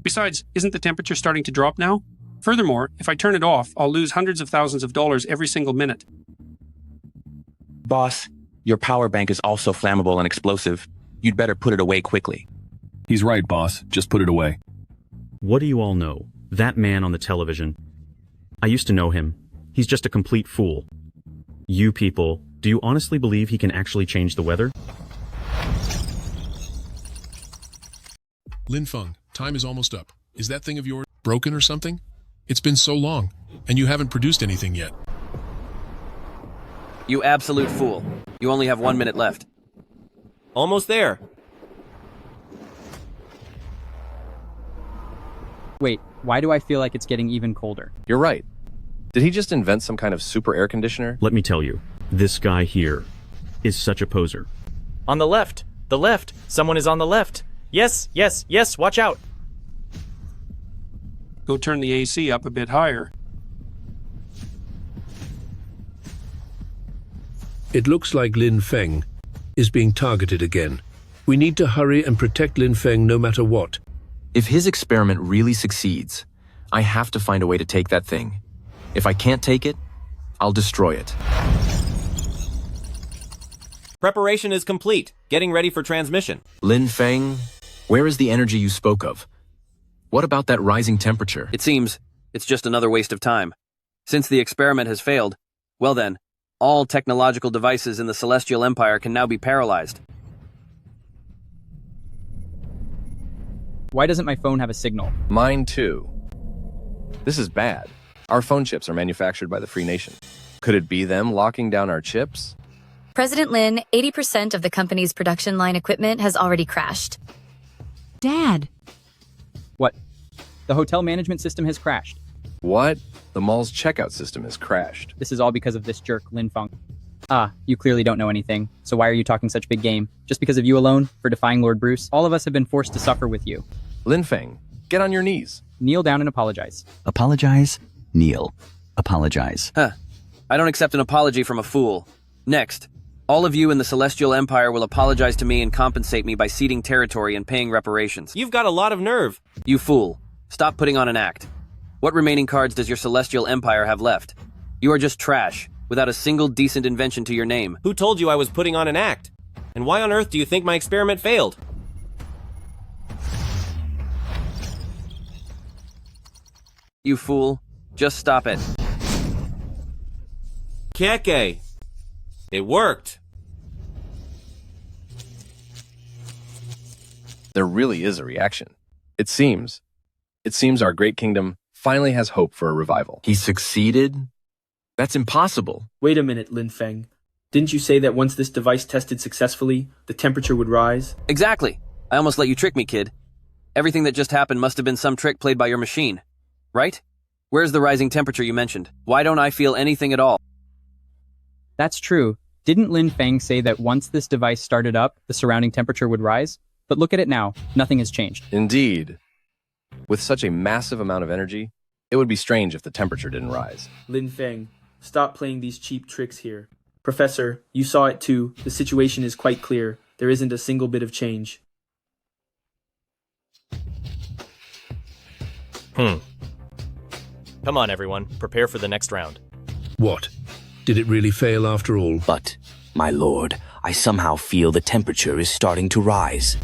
Besides, isn't the temperature starting to drop now? Furthermore, if I turn it off, I'll lose hundreds of thousands of dollars every single minute. Boss, your power bank is also flammable and explosive. You'd better put it away quickly. He's right, boss. Just put it away. What do you all know? That man on the television. I used to know him. He's just a complete fool. You people, do you honestly believe he can actually change the weather? Lin Feng, time is almost up. Is that thing of yours broken or something? It's been so long, and you haven't produced anything yet. You absolute fool. You only have 1 minute left. Almost there. Wait, why do I feel like it's getting even colder? You're right. Did he just invent some kind of super air conditioner? Let me tell you, this guy here is such a poser. On the left! The left! Someone is on the left! Yes, watch out! Go turn the AC up a bit higher. It looks like Lin Feng is being targeted again. We need to hurry and protect Lin Feng no matter what. If his experiment really succeeds, I have to find a way to take that thing. If I can't take it, I'll destroy it. Preparation is complete. Getting ready for transmission. Lin Feng, where is the energy you spoke of? What about that rising temperature? It seems it's just another waste of time. Since the experiment has failed, well then, all technological devices in the Celestial Empire can now be paralyzed. Why doesn't my phone have a signal? Mine too. This is bad. Our phone chips are manufactured by the Free Nation. Could it be them locking down our chips? President Lin, 80% of the company's production line equipment has already crashed. Dad! What? The hotel management system has crashed. What? The mall's checkout system has crashed. This is all because of this jerk, Lin Feng. Ah, you clearly don't know anything, so why are you talking such big game? Just because of you alone, for defying Lord Bruce? All of us have been forced to suffer with you. Lin Feng, get on your knees. Kneel down and apologize. Apologize? Kneel. Apologize. Huh. I don't accept an apology from a fool. Next, all of you in the Celestial Empire will apologize to me and compensate me by ceding territory and paying reparations. You've got a lot of nerve. You fool. Stop putting on an act. What remaining cards does your Celestial Empire have left? You are just trash, without a single decent invention to your name. Who told you I was putting on an act? And why on earth do you think my experiment failed? You fool. Just stop it. Keke. It worked. There really is a reaction. It seems our great kingdom finally has hope for a revival. He succeeded? That's impossible. Wait a minute, Lin Feng. Didn't you say that once this device tested successfully, the temperature would rise? Exactly. I almost let you trick me, kid. Everything that just happened must have been some trick played by your machine. Right? Where's the rising temperature you mentioned? Why don't I feel anything at all? That's true. Didn't Lin Feng say that once this device started up, the surrounding temperature would rise? But look at it now. Nothing has changed. Indeed. With such a massive amount of energy, it would be strange if the temperature didn't rise. Lin Feng, stop playing these cheap tricks here. Professor, you saw it too. The situation is quite clear. There isn't a single bit of change. Come on, everyone. Prepare for the next round. What? Did it really fail after all? But, my lord, I somehow feel the temperature is starting to rise.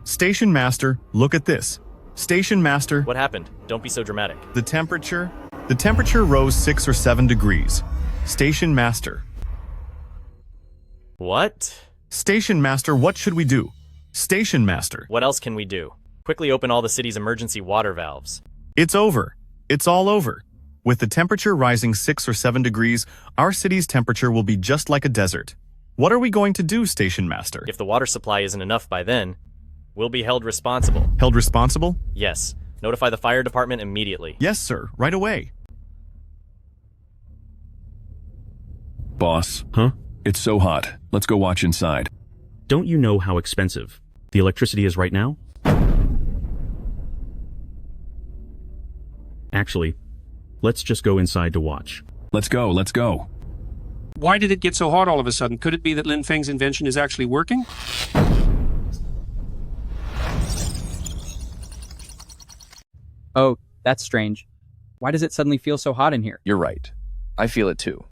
Station Master, look at this. Station Master. What happened? Don't be so dramatic. The temperature rose 6 or 7 degrees. Station Master. What? Station Master, what should we do? Station Master. What else can we do? Quickly open all the city's emergency water valves. It's over. It's all over. With the temperature rising 6 or 7 degrees, our city's temperature will be just like a desert. What are we going to do, Station Master? If the water supply isn't enough by then, we'll be held responsible. Held responsible? Yes. Notify the fire department immediately. Yes, sir. Right away. Boss? Huh? It's so hot. Let's go watch inside. Don't you know how expensive the electricity is right now? Actually, let's just go inside to watch. Let's go, let's go. Why did it get so hot all of a sudden? Could it be that Lin Feng's invention is actually working? Oh, that's strange. Why does it suddenly feel so hot in here? You're right. I feel it too.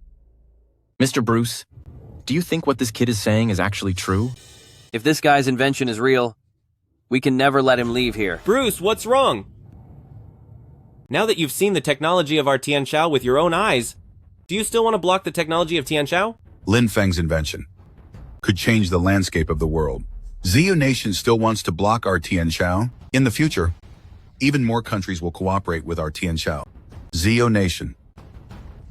Mr. Bruce, do you think what this kid is saying is actually true? If this guy's invention is real, we can never let him leave here. Bruce, what's wrong? Now that you've seen the technology of our Tianshao with your own eyes, do you still want to block the technology of Tianshao? Lin Feng's invention could change the landscape of the world. ZU Nation still wants to block our Tianshao. In the future, even more countries will cooperate with our Tianshao. ZU Nation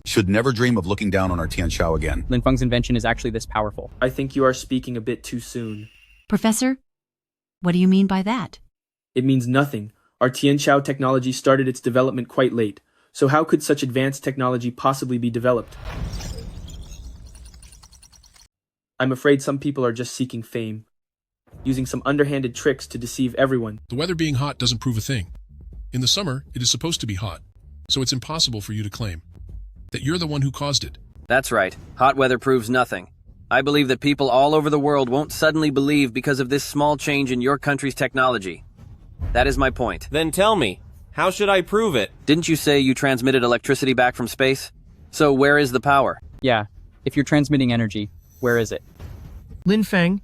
should never dream of looking down on our Tianshao again. Lin Feng's invention is actually this powerful. I think you are speaking a bit too soon. Professor, what do you mean by that? It means nothing. Our Tianshao technology started its development quite late, so how could such advanced technology possibly be developed? I'm afraid some people are just seeking fame, using some underhanded tricks to deceive everyone. The weather being hot doesn't prove a thing. In the summer, it is supposed to be hot, so it's impossible for you to claim that you're the one who caused it. That's right. Hot weather proves nothing. I believe that people all over the world won't suddenly believe because of this small change in your country's technology. That is my point. Then tell me, how should I prove it? Didn't you say you transmitted electricity back from space? So where is the power? Yeah, if you're transmitting energy, where is it? Lin Feng,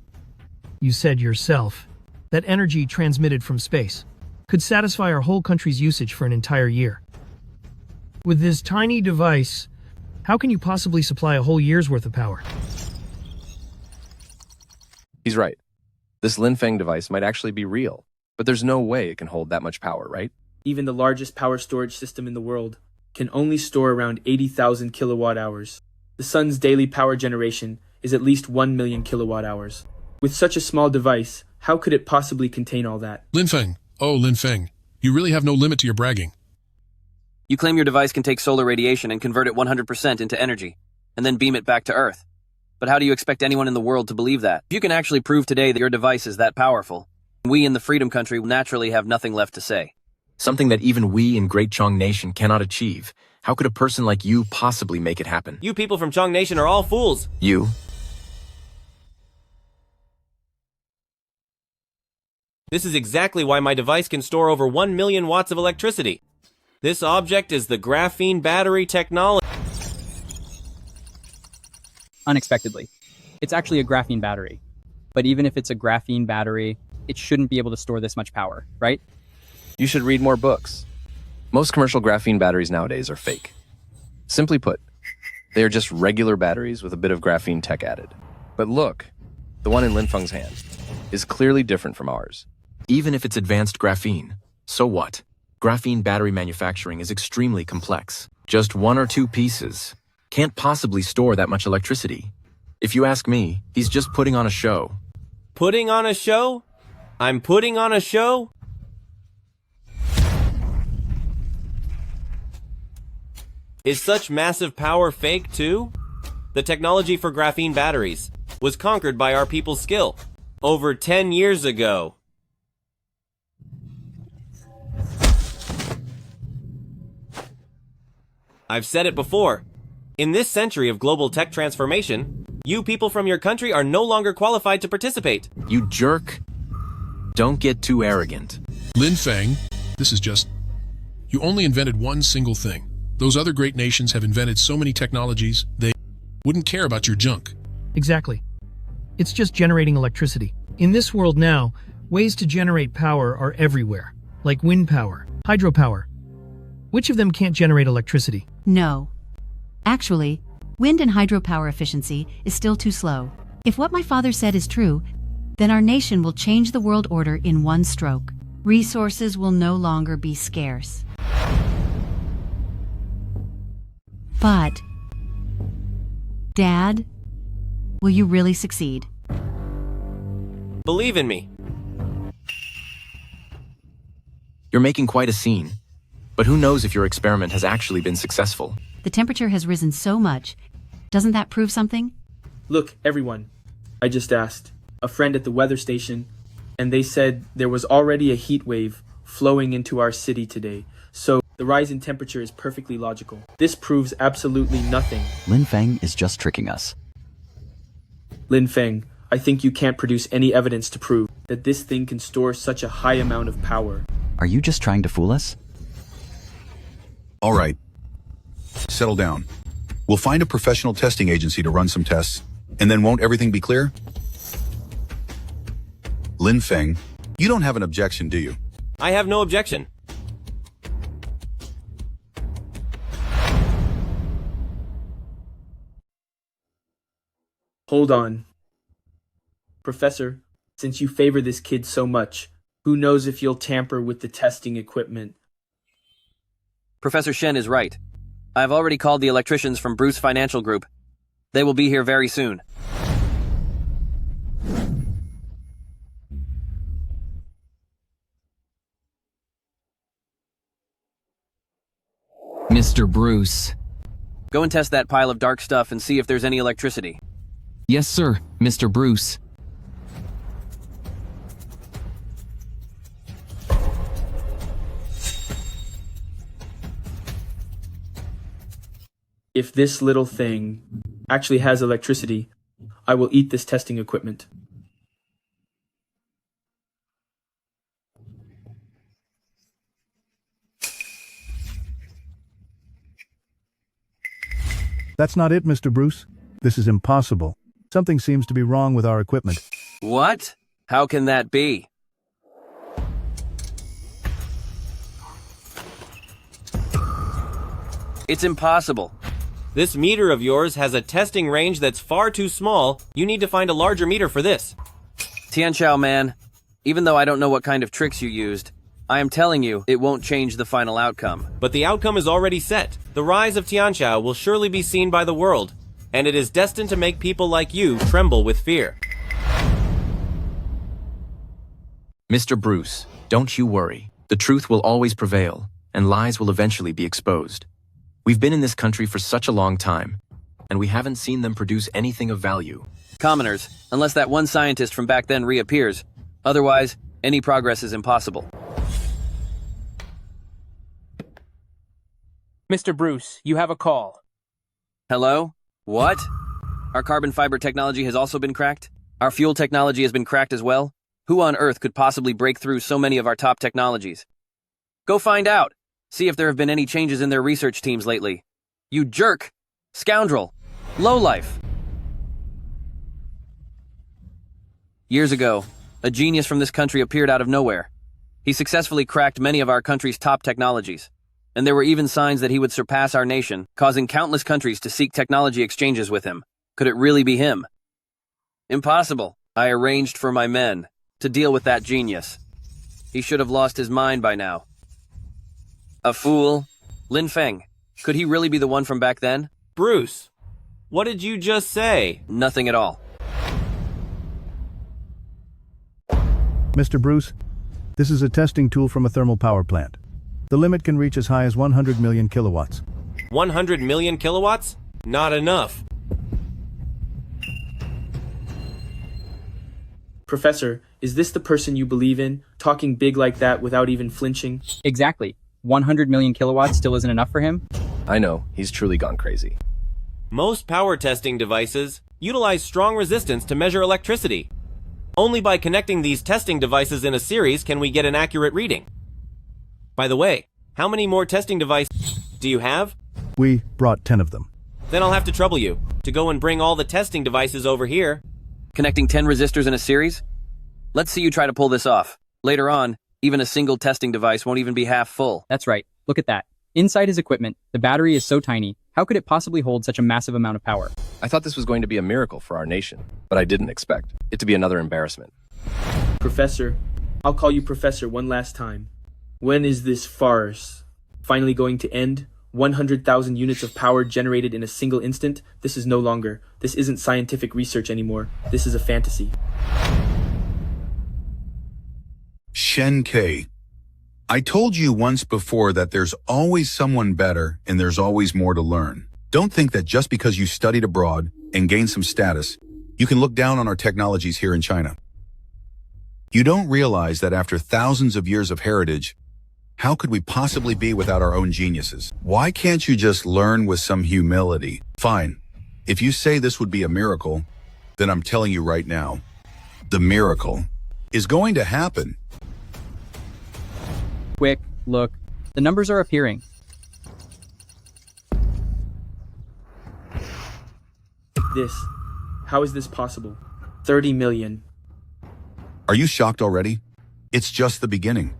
you said yourself that energy transmitted from space could satisfy our whole country's usage for an entire year. With this tiny device, how can you possibly supply a whole year's worth of power? He's right. This Lin Feng device might actually be real, but there's no way it can hold that much power, right? Even the largest power storage system in the world can only store around 80,000 kilowatt hours. The sun's daily power generation is at least 1 million kilowatt hours. With such a small device, how could it possibly contain all that? Lin Feng. Oh, Lin Feng. You really have no limit to your bragging. You claim your device can take solar radiation and convert it 100% into energy, and then beam it back to Earth. But how do you expect anyone in the world to believe that? If you can actually prove today that your device is that powerful, we in the Freedom Country will naturally have nothing left to say. Something that even we in Great Chong Nation cannot achieve. How could a person like you possibly make it happen? You people from Chong Nation are all fools. You? This is exactly why my device can store over 1 million watts of electricity. This object is the graphene battery technology. Unexpectedly. It's actually a graphene battery. But even if it's a graphene battery, it shouldn't be able to store this much power, right? You should read more books. Most commercial graphene batteries nowadays are fake. Simply put, they are just regular batteries with a bit of graphene tech added. But look, the one in Lin Feng's hand is clearly different from ours. Even if it's advanced graphene, so what? Graphene battery manufacturing is extremely complex. Just one or two pieces can't possibly store that much electricity. If you ask me, he's just putting on a show. Putting on a show? I'm putting on a show? Is such massive power fake too? The technology for graphene batteries was conquered by our people's skill over 10 years ago. I've said it before. In this century of global tech transformation, you people from your country are no longer qualified to participate. You jerk. Don't get too arrogant. Lin Feng, this is just... You only invented one single thing. Those other great nations have invented so many technologies, they wouldn't care about your junk. Exactly. It's just generating electricity. In this world now, ways to generate power are everywhere, like wind power, hydropower. Which of them can't generate electricity? No. Actually, wind and hydropower efficiency is still too slow. If what my father said is true, then our nation will change the world order in one stroke. Resources will no longer be scarce. But, Dad, will you really succeed? Believe in me. You're making quite a scene. But who knows if your experiment has actually been successful? The temperature has risen so much. Doesn't that prove something? Look, everyone. I just asked a friend at the weather station, and they said there was already a heat wave flowing into our city today. So the rise in temperature is perfectly logical. This proves absolutely nothing. Lin Feng is just tricking us. Lin Feng, I think you can't produce any evidence to prove that this thing can store such a high amount of power. Are you just trying to fool us? All right. Settle down. We'll find a professional testing agency to run some tests, and then won't everything be clear? Lin Feng, you don't have an objection, do you? I have no objection. Hold on. Professor, since you favor this kid so much, who knows if you'll tamper with the testing equipment? Professor Shen is right. I've already called the electricians from Bruce Financial Group. They will be here very soon. Mr. Bruce. Go and test that pile of dark stuff and see if there's any electricity. Yes, sir, Mr. Bruce. If this little thing actually has electricity, I will eat this testing equipment. That's not it, Mr. Bruce. This is impossible. Something seems to be wrong with our equipment. What? How can that be? It's impossible. This meter of yours has a testing range that's far too small. You need to find a larger meter for this. Tianxiao, man. Even though I don't know what kind of tricks you used, I am telling you, it won't change the final outcome. But the outcome is already set. The rise of Tianxiao will surely be seen by the world, and it is destined to make people like you tremble with fear. Mr. Bruce, don't you worry. The truth will always prevail, and lies will eventually be exposed. We've been in this country for such a long time, and we haven't seen them produce anything of value. Commoners, unless that one scientist from back then reappears. Otherwise, any progress is impossible. Mr. Bruce, you have a call. Hello? What? Our carbon fiber technology has also been cracked? Our fuel technology has been cracked as well? Who on earth could possibly break through so many of our top technologies? Go find out. See if there have been any changes in their research teams lately. You jerk! Scoundrel! Lowlife! Years ago, a genius from this country appeared out of nowhere. He successfully cracked many of our country's top technologies, and there were even signs that he would surpass our nation, causing countless countries to seek technology exchanges with him. Could it really be him? Impossible. I arranged for my men to deal with that genius. He should have lost his mind by now. A fool. Lin Feng. Could he really be the one from back then? Bruce, what did you just say? Nothing at all. Mr. Bruce, this is a testing tool from a thermal power plant. The limit can reach as high as 100 million kilowatts. 100 million kilowatts? Not enough. Professor, is this the person you believe in, talking big like that without even flinching? Exactly. 100 million kilowatts still isn't enough for him? I know, he's truly gone crazy. Most power testing devices utilize strong resistance to measure electricity. Only by connecting these testing devices in a series can we get an accurate reading. By the way, how many more testing devices do you have? We brought 10 of them. Then I'll have to trouble you to go and bring all the testing devices over here. Connecting 10 resistors in a series? Let's see you try to pull this off. Later on, even a single testing device won't even be half full. That's right. Look at that. Inside his equipment, the battery is so tiny, how could it possibly hold such a massive amount of power? I thought this was going to be a miracle for our nation, but I didn't expect it to be another embarrassment. Professor, I'll call you Professor one last time. When is this farce finally going to end? 100,000 units of power generated in a single instant? This is no longer. This isn't scientific research anymore. This is a fantasy. Shen Ke, I told you once before that there's always someone better and there's always more to learn. Don't think that just because you studied abroad and gained some status, you can look down on our technologies here in China. You don't realize that after thousands of years of heritage, how could we possibly be without our own geniuses? Why can't you just learn with some humility? Fine. If you say this would be a miracle, then I'm telling you right now, the miracle is going to happen. Quick, look. The numbers are appearing. How is this possible? 30 million. Are you shocked already? It's just the beginning.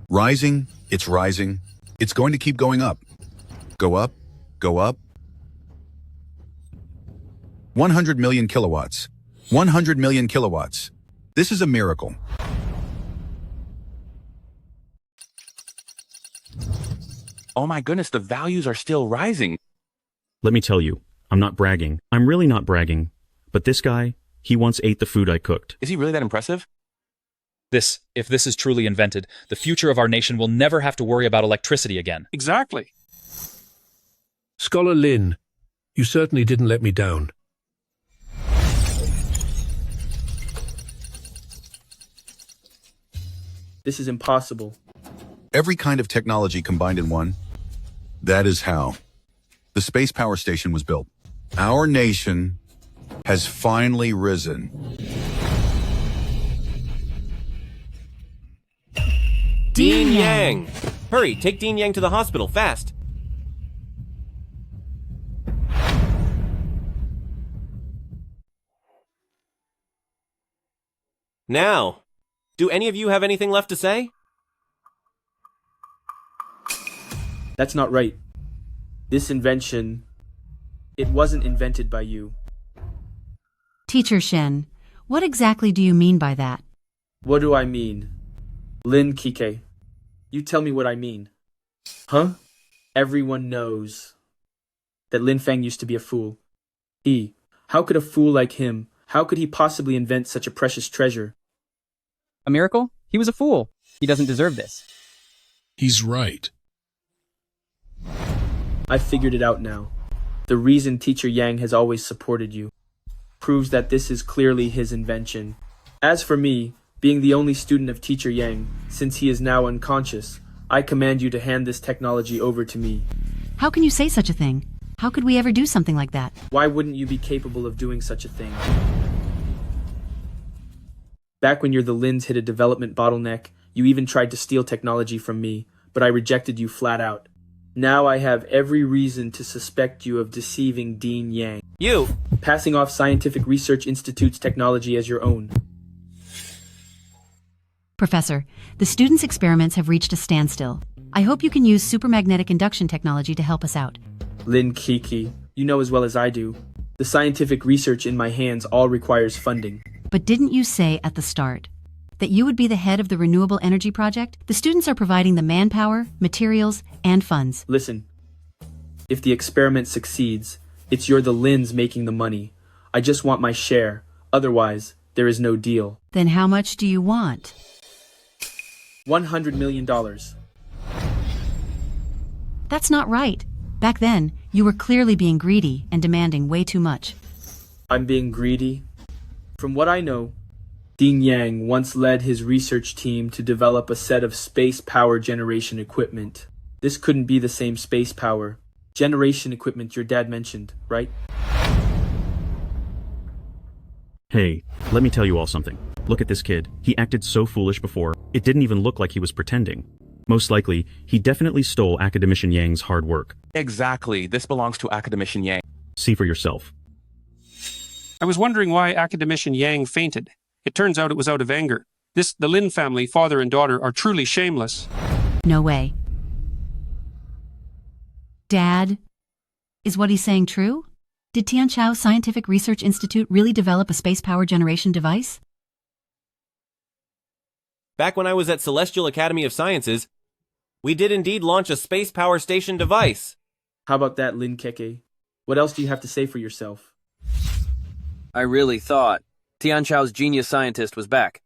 Rising, it's rising. It's going to keep going up. Go up, go up. 100 million kilowatts. 100 million kilowatts. This is a miracle. Oh my goodness, the values are still rising. Let me tell you, I'm not bragging. I'm really not bragging. But this guy, he once ate the food I cooked. Is he really that impressive? If this is truly invented, the future of our nation will never have to worry about electricity again. Exactly. Scholar Lin, you certainly didn't let me down. This is impossible. Every kind of technology combined in one. That is how the space power station was built. Our nation has finally risen. Dean Yang! Hurry, take Dean Yang to the hospital, fast! Now, do any of you have anything left to say? That's not right. This invention, it wasn't invented by you. Teacher Shen, What exactly do you mean by that? What do I mean? Lin Kike, you tell me what I mean. Huh? Everyone knows that Lin Feng used to be a fool. How could a fool like him, how could he possibly invent such a precious treasure? A miracle? He was a fool. He doesn't deserve this. He's right. I've figured it out now. The reason Teacher Yang has always supported you proves that this is clearly his invention. As for me, being the only student of Teacher Yang, since he is now unconscious, I command you to hand this technology over to me. How can you say such a thing? How could we ever do something like that? Why wouldn't you be capable of doing such a thing? Back when your the Lins hit a development bottleneck, you even tried to steal technology from me, but I rejected you flat out. Now I have every reason to suspect you of deceiving Dean Yang. You! Passing off Scientific Research Institute's technology as your own. Professor, the students' experiments have reached a standstill. I hope you can use supermagnetic induction technology to help us out. Lin Kiki, you know as well as I do, the scientific research in my hands all requires funding. But didn't you say at the start that you would be the head of the renewable energy project? The students are providing the manpower, materials, and funds. Listen, if the experiment succeeds, it's you're the Lins making the money. I just want my share. Otherwise, there is no deal. Then how much do you want? $100 million. That's not right. Back then, you were clearly being greedy and demanding way too much. I'm being greedy? From what I know, Dean Yang once led his research team to develop a set of space power generation equipment. This couldn't be the same space power generation equipment your dad mentioned, right? Hey, let me tell you all something. Look at this kid. He acted so foolish before, it didn't even look like he was pretending. Most likely, he definitely stole Academician Yang's hard work. Exactly. This belongs to Academician Yang. See for yourself. I was wondering why Academician Yang fainted. It turns out it was out of anger. The Lin family, father and daughter, are truly shameless. No way. Dad, is what he's saying true? Did Tianchao Scientific Research Institute really develop a space power generation device? Back when I was at Celestial Academy of Sciences, we did indeed launch a space power station device. How about that, Lin Keke? What else do you have to say for yourself? I really thought Tianchao's genius scientist was back.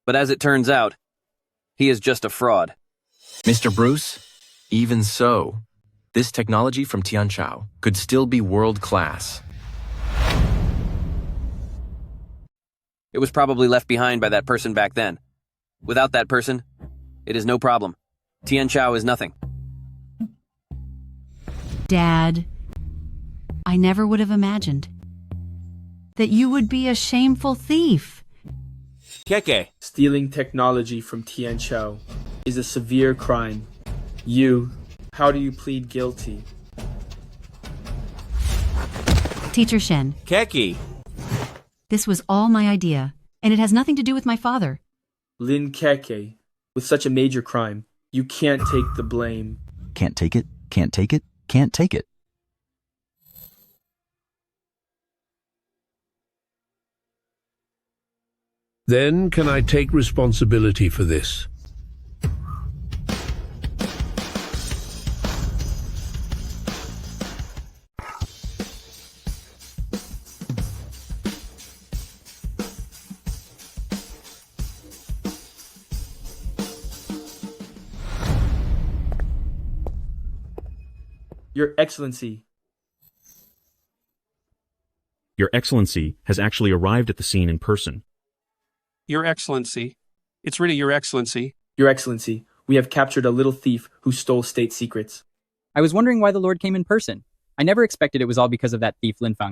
But as it turns out, he is just a fraud. Mr. Bruce, even so, this technology from Tianchao could still be world-class. It was probably left behind by that person back then. Without that person, it is no problem. Tianchao is nothing. Dad, I never would have imagined that you would be a shameful thief. Keke. Stealing technology from Tianchao is a severe crime. How do you plead guilty? Teacher Shen. Keke. This was all my idea, and it has nothing to do with my father. Lin Keke, with such a major crime, you can't take the blame. Can't take it, can't take it, can't take it. Then can I take responsibility for this? Your Excellency. Your Excellency has actually arrived at the scene in person. Your Excellency. It's really Your Excellency. Your Excellency, we have captured a little thief who stole state secrets. I was wondering why the Lord came in person. I never expected it was all because of that thief Lin Feng.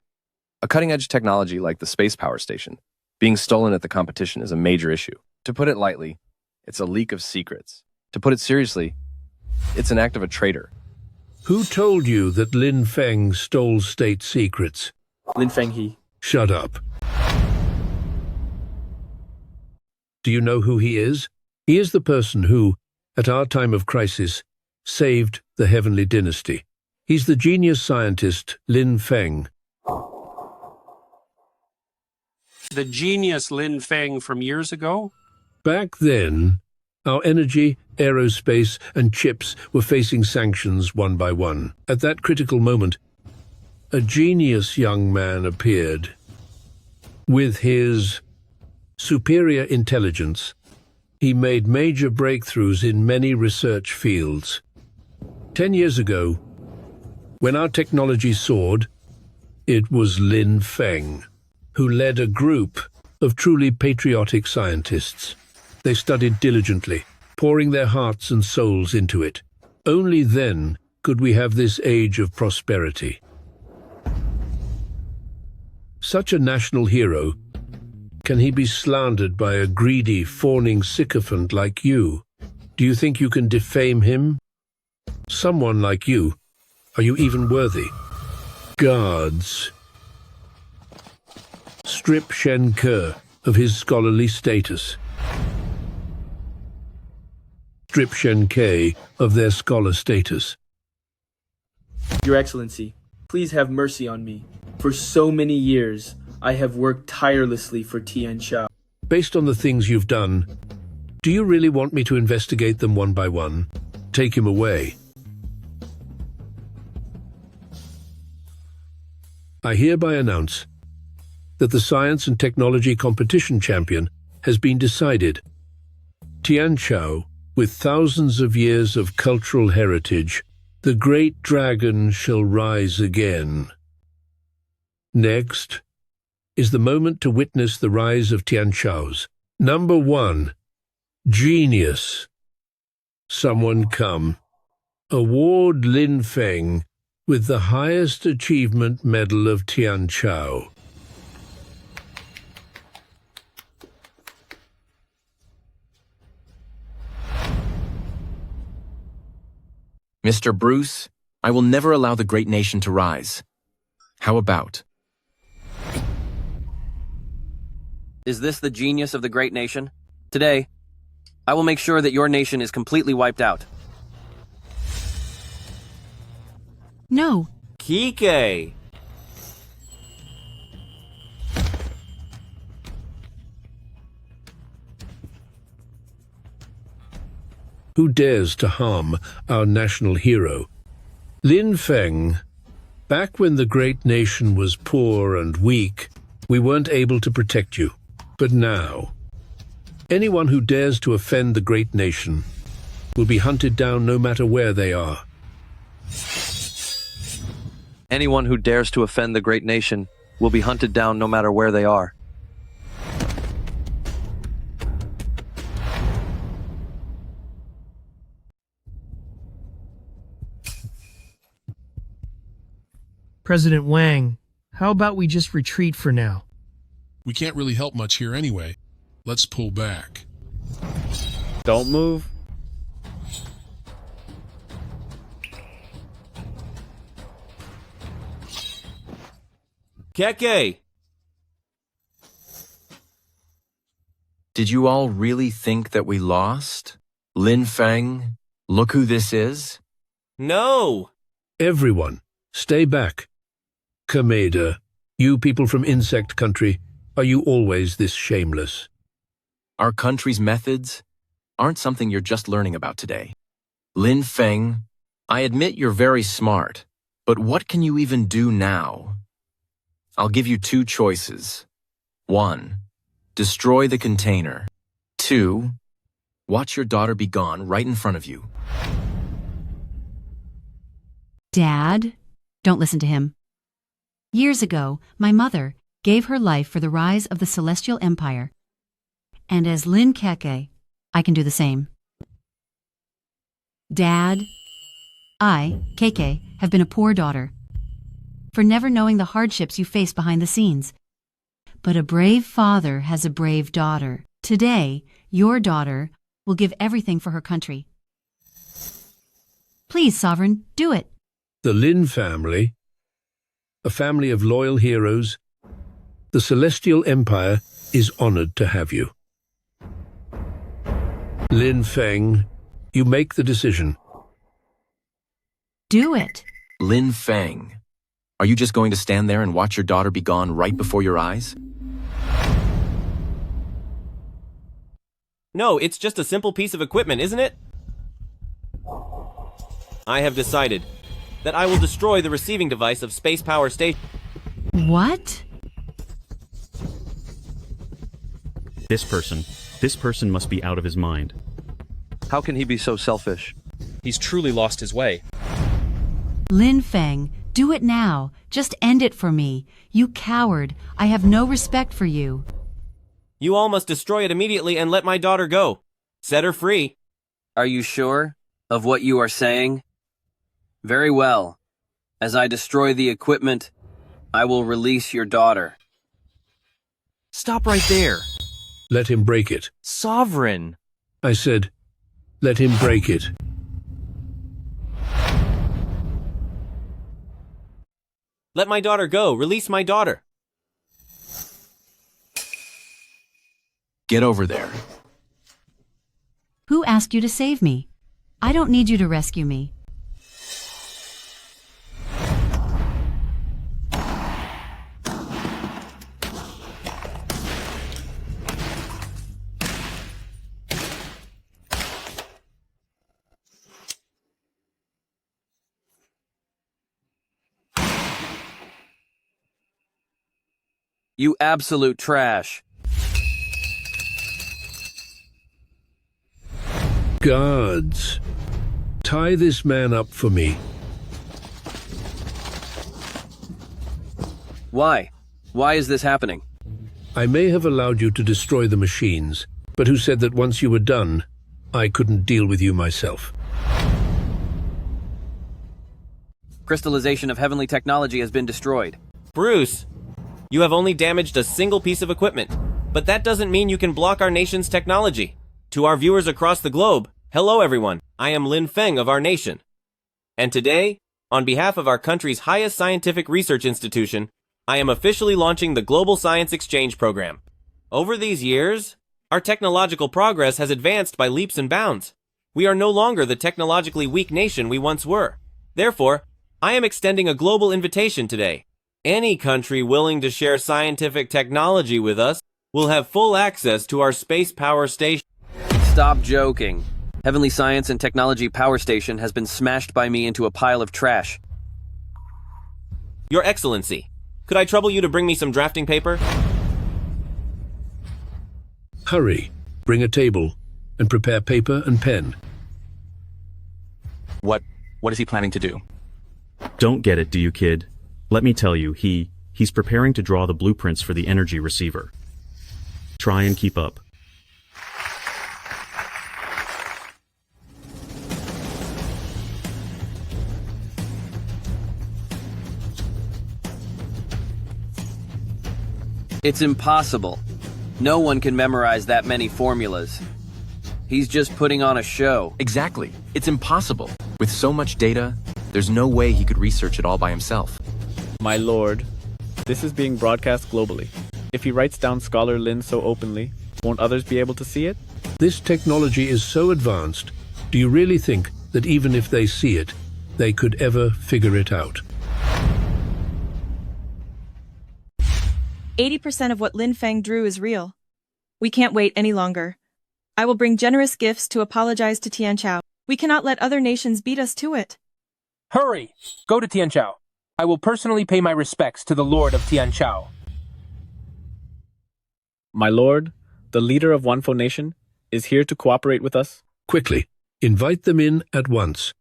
A cutting-edge technology like the space power station being stolen at the competition is a major issue. To put it lightly, it's a leak of secrets. To put it seriously, it's an act of a traitor. Who told you that Lin Feng stole state secrets? Lin Feng he. Shut up. Do you know who he is? He is the person who, at our time of crisis, saved the Heavenly Dynasty. He's the genius scientist Lin Feng. The genius Lin Feng from years ago? Back then, our energy, aerospace, and chips were facing sanctions one by one. At that critical moment, a genius young man appeared. With his superior intelligence, he made major breakthroughs in many research fields. 10 years ago, when our technology soared, it was Lin Feng who led a group of truly patriotic scientists. They studied diligently, pouring their hearts and souls into it. Only then could we have this age of prosperity. Such a national hero, can he be slandered by a greedy, fawning sycophant like you? Do you think you can defame him? Someone like you, are you even worthy? Guards, strip Shen Ke of his scholarly status. Strip Shen Ke of their scholar status. Your Excellency, please have mercy on me. For so many years, I have worked tirelessly for Tian Shao. Based on the things you've done, do you really want me to investigate them one by one? Take him away. I hereby announce that the Science and Technology Competition Champion has been decided. Tian Shao, with thousands of years of cultural heritage, the great dragon shall rise again. Next is the moment to witness the rise of Tian Shao's. Number 1, genius. Someone come. Award Lin Feng with the highest achievement medal of Tian Shao. Mr. Bruce, I will never allow the great nation to rise. How about? Is this the genius of the great nation? Today, I will make sure that your nation is completely wiped out. No. Kike! Who dares to harm our national hero? Lin Feng, back when the great nation was poor and weak, we weren't able to protect you. But now, anyone who dares to offend the great nation will be hunted down no matter where they are. Anyone who dares to offend the great nation will be hunted down no matter where they are. President Wang, how about we just retreat for now? We can't really help much here anyway. Let's pull back. Don't move. Keke! Did you all really think that we lost? Lin Feng, look who this is. No! Everyone, stay back. Kameda, you people from insect country, are you always this shameless? Our country's methods aren't something you're just learning about today. Lin Feng, I admit you're very smart, but what can you even do now? I'll give you 2 choices. 1, destroy the container. 2, watch your daughter be gone right in front of you. Dad, don't listen to him. Years ago, my mother gave her life for the rise of the Celestial Empire. And as Lin Keke, I can do the same. Dad, I, Keke, have been a poor daughter, for never knowing the hardships you face behind the scenes. But a brave father has a brave daughter. Today, your daughter will give everything for her country. Please, Sovereign, do it. The Lin family, a family of loyal heroes, the Celestial Empire is honored to have you. Lin Feng, you make the decision. Do it. Lin Feng, are you just going to stand there and watch your daughter be gone right before your eyes? No, it's just a simple piece of equipment, isn't it? I have decided that I will destroy the receiving device of Space Power Station. What? This person must be out of his mind. How can he be so selfish? He's truly lost his way. Lin Feng, do it now. Just end it for me. You coward. I have no respect for you. You all must destroy it immediately and let my daughter go. Set her free. Are you sure of what you are saying? Very well. As I destroy the equipment, I will release your daughter. Stop right there. Let him break it. Sovereign. I said, let him break it. Let my daughter go. Release my daughter. Get over there. Who asked you to save me? I don't need you to rescue me. You absolute trash. Guards, tie this man up for me. Why? Why is this happening? I may have allowed you to destroy the machines, but who said that once you were done, I couldn't deal with you myself? Crystallization of heavenly technology has been destroyed. Bruce, you have only damaged a single piece of equipment, but that doesn't mean you can block our nation's technology. To our viewers across the globe, hello everyone, I am Lin Feng of our nation. And today, on behalf of our country's highest scientific research institution, I am officially launching the Global Science Exchange Program. Over these years, our technological progress has advanced by leaps and bounds. We are no longer the technologically weak nation we once were. Therefore, I am extending a global invitation today. Any country willing to share scientific technology with us will have full access to our space power station. Stop joking. Heavenly Science and Technology Power Station has been smashed by me into a pile of trash. Your Excellency, could I trouble you to bring me some drafting paper? Hurry, bring a table, and prepare paper and pen. What is he planning to do? Don't get it, do you, kid? Let me tell you, he's preparing to draw the blueprints for the energy receiver. Try and keep up. It's impossible. No one can memorize that many formulas. He's just putting on a show. Exactly. It's impossible. With so much data, there's no way he could research it all by himself. My lord, this is being broadcast globally. If he writes down Scholar Lin so openly, won't others be able to see it? This technology is so advanced, do you really think that even if they see it, they could ever figure it out? 80% of what Lin Feng drew is real. We can't wait any longer. I will bring generous gifts to apologize to Tianchao. We cannot let other nations beat us to it. Hurry! Go to Tianchao. I will personally pay my respects to the Lord of Tianchao. My lord, the leader of Wanfo Nation, is here to cooperate with us. Quickly, invite them in at once.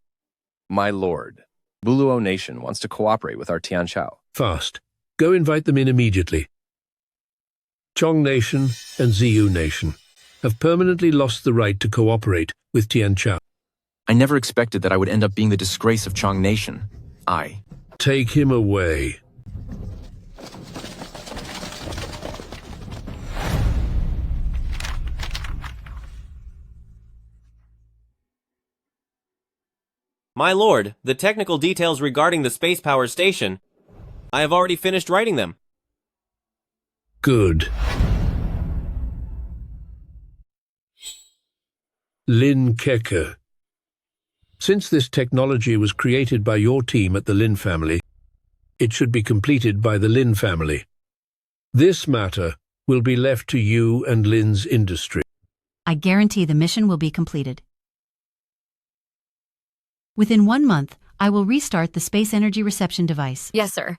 My lord, Buluo Nation wants to cooperate with our Tianchao. Fast. Go invite them in immediately. Chong Nation and Ziyu Nation have permanently lost the right to cooperate with Tianchao. I never expected that I would end up being the disgrace of Chong Nation. Take him away. My lord, the technical details regarding the space power station, I have already finished writing them. Good. Lin Kecker. Since this technology was created by your team at the Lin family, it should be completed by the Lin family. This matter will be left to you and Lin's industry. I guarantee the mission will be completed. Within 1 month, I will restart the space energy reception device. Yes, sir.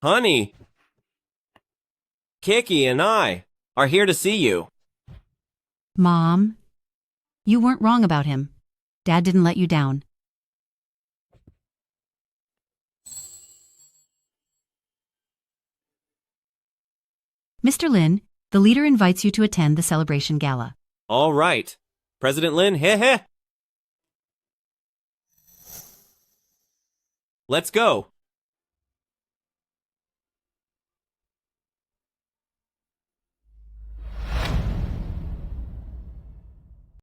Honey, Kiki and I are here to see you. Mom, you weren't wrong about him. Dad didn't let you down. Mr. Lin, the leader invites you to attend the celebration gala. All right. President Lin, heh. Let's go.